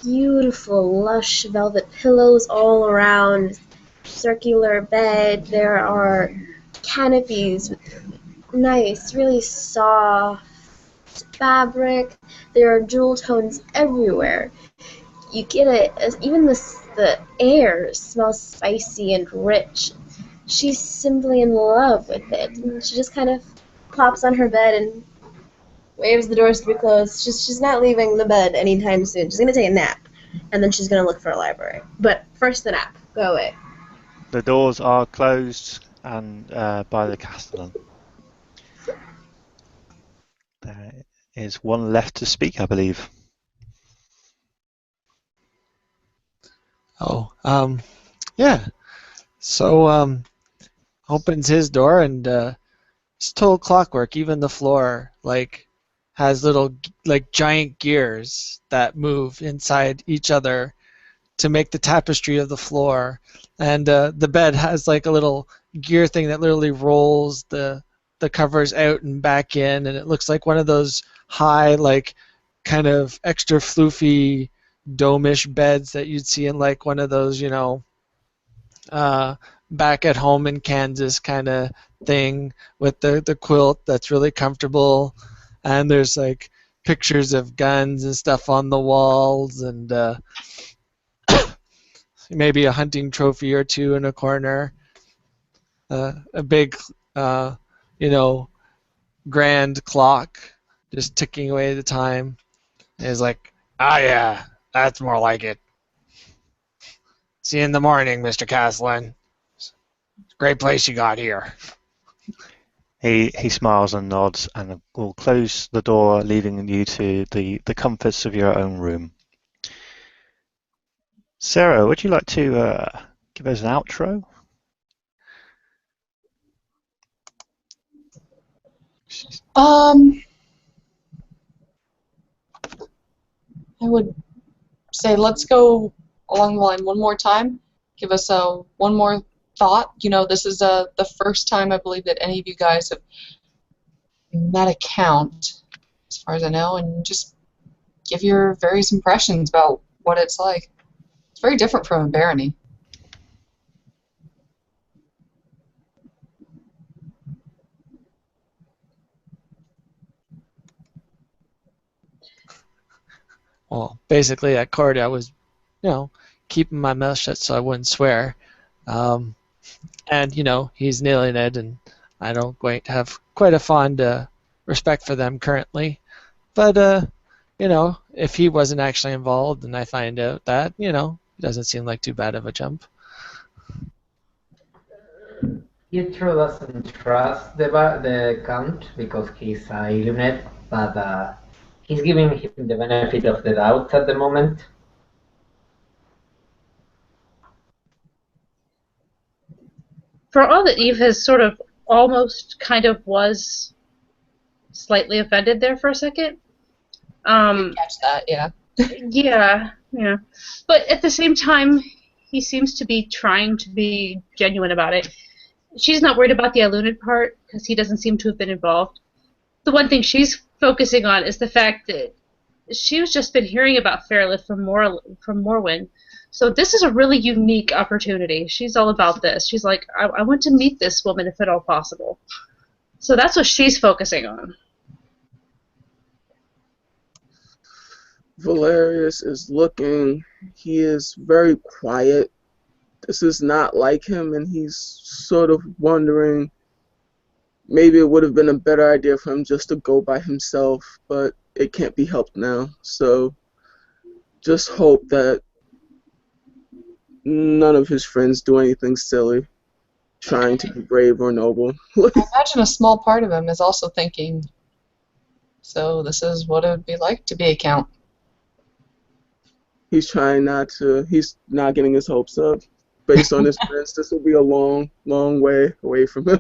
beautiful, lush velvet pillows all around, circular bed. There are canopies with nice, really soft fabric. There are jewel tones everywhere. You get it. Even the air smells spicy and rich. She's simply in love with it. And she just kind of plops on her bed and waves the doors to be closed. She's not leaving the bed anytime soon. She's going to take a nap, and then she's going to look for a library. But first the nap. Go away. The doors are closed and by the Castellan. There is one left to speak, I believe. Oh, yeah. So, opens his door and it's total clockwork. Even the floor, has little, giant gears that move inside each other to make the tapestry of the floor. And the bed has, a little gear thing that literally rolls the covers out and back in, and it looks like one of those high, kind of extra floofy, dome-ish beds that you'd see in, one of those, back at home in Kansas kind of thing with the quilt that's really comfortable. And there's, pictures of guns and stuff on the walls, and maybe a hunting trophy or two in a corner. A big, grand clock just ticking away the time. And he's like, Yeah, that's more like it. See you in the morning, Mr. Castellan. Great place you got here. He smiles and nods and will close the door, leaving you to the comforts of your own room. Sarah, would you like to give us an outro? I would say let's go along the line one more time. Give us one more thought. This is the first time I believe that any of you guys have met a Count, as far as I know, and just give your various impressions about what it's like. It's very different from a barony. well, basically at court I was, keeping my mouth shut so I wouldn't swear. And, he's nailing it, and I don't quite have quite a fond respect for them currently. But, if he wasn't actually involved and I find out that, it doesn't seem like too bad of a jump. Pietro doesn't trust the Count because he's Eiluned, but he's giving him the benefit of the doubt at the moment. For all that Eve has sort of almost kind of was slightly offended there for a second. Catch that, yeah. Yeah. But at the same time, he seems to be trying to be genuine about it. She's not worried about the Eiluned part because he doesn't seem to have been involved. The one thing she's focusing on is the fact that she's just been hearing about Faerlyth from Morwen. So this is a really unique opportunity. She's all about this. She's like, I want to meet this woman if at all possible. So that's what she's focusing on. Valerius is looking. He is very quiet. This is not like him, and he's sort of wondering maybe it would have been a better idea for him just to go by himself, but it can't be helped now. So just hope that none of his friends do anything silly, trying to be brave or noble. I imagine a small part of him is also thinking, so this is what it would be like to be a Count. He's trying he's not getting his hopes up. Based on his friends, this will be a long, long way away from him.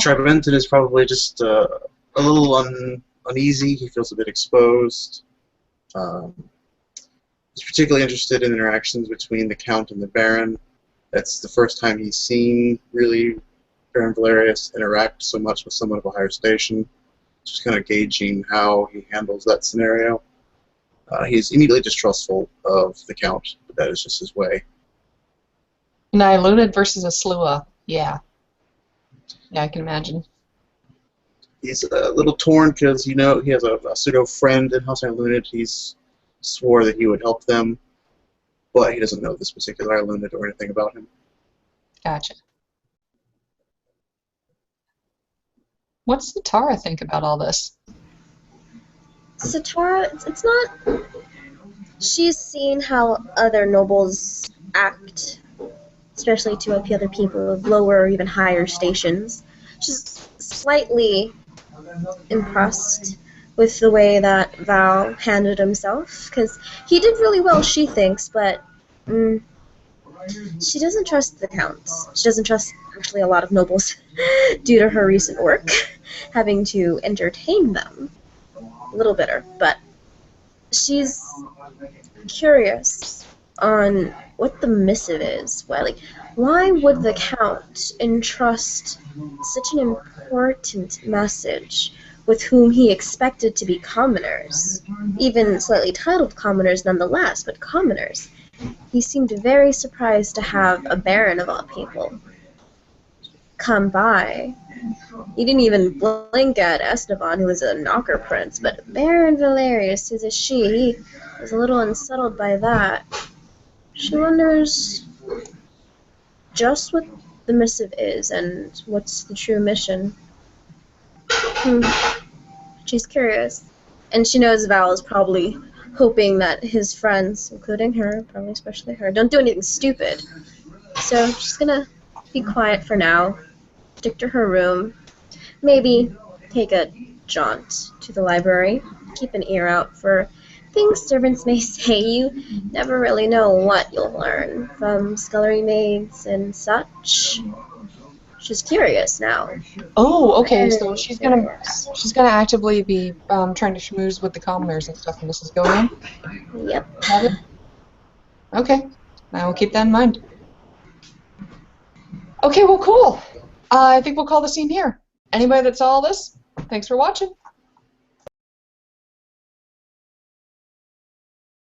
Treventon is probably just a little uneasy. He feels a bit exposed. He's particularly interested in interactions between the Count and the Baron. That's the first time he's seen, really, Baron Valerius interact so much with someone of a higher station. Just kind of gauging how he handles that scenario. He's immediately distrustful of the Count, but that is just his way. An Eiluned versus a Slua, yeah. Yeah, I can imagine. He's a little torn because, he has a pseudo-friend in House Eiluned. He's swore that he would help them, but he doesn't know this particular Eiluned or anything about him. Gotcha. What's Satara think about all this? Satara, it's not... She's seen how other nobles act, especially to other people of lower or even higher stations. She's slightly impressed with the way that Val handled himself, because he did really well, she thinks, but she doesn't trust the Counts. She doesn't trust actually a lot of nobles due to her recent work, having to entertain them. A little bitter, but she's curious on what the missive is. Why would the Count entrust such an important message with whom he expected to be commoners, even slightly titled commoners nonetheless, but commoners? He seemed very surprised to have a baron of all people come by. He didn't even blink at Esteban, who was a knocker prince, but Baron Valerius, who's a she, he was a little unsettled by that. She wonders just what the missive is and what's the true mission. She's curious. And she knows Val is probably hoping that his friends, including her, probably especially her, don't do anything stupid. So she's gonna be quiet for now, stick to her room, maybe take a jaunt to the library, keep an ear out for things servants may say. You never really know what you'll learn from scullery maids and such. She's curious now. Oh, okay. So she's gonna actively be trying to schmooze with the commoners and stuff when this is going on. Yep. Okay, I will keep that in mind. Okay, well, cool. I think we'll call the scene here. Anybody that saw all this, thanks for watching.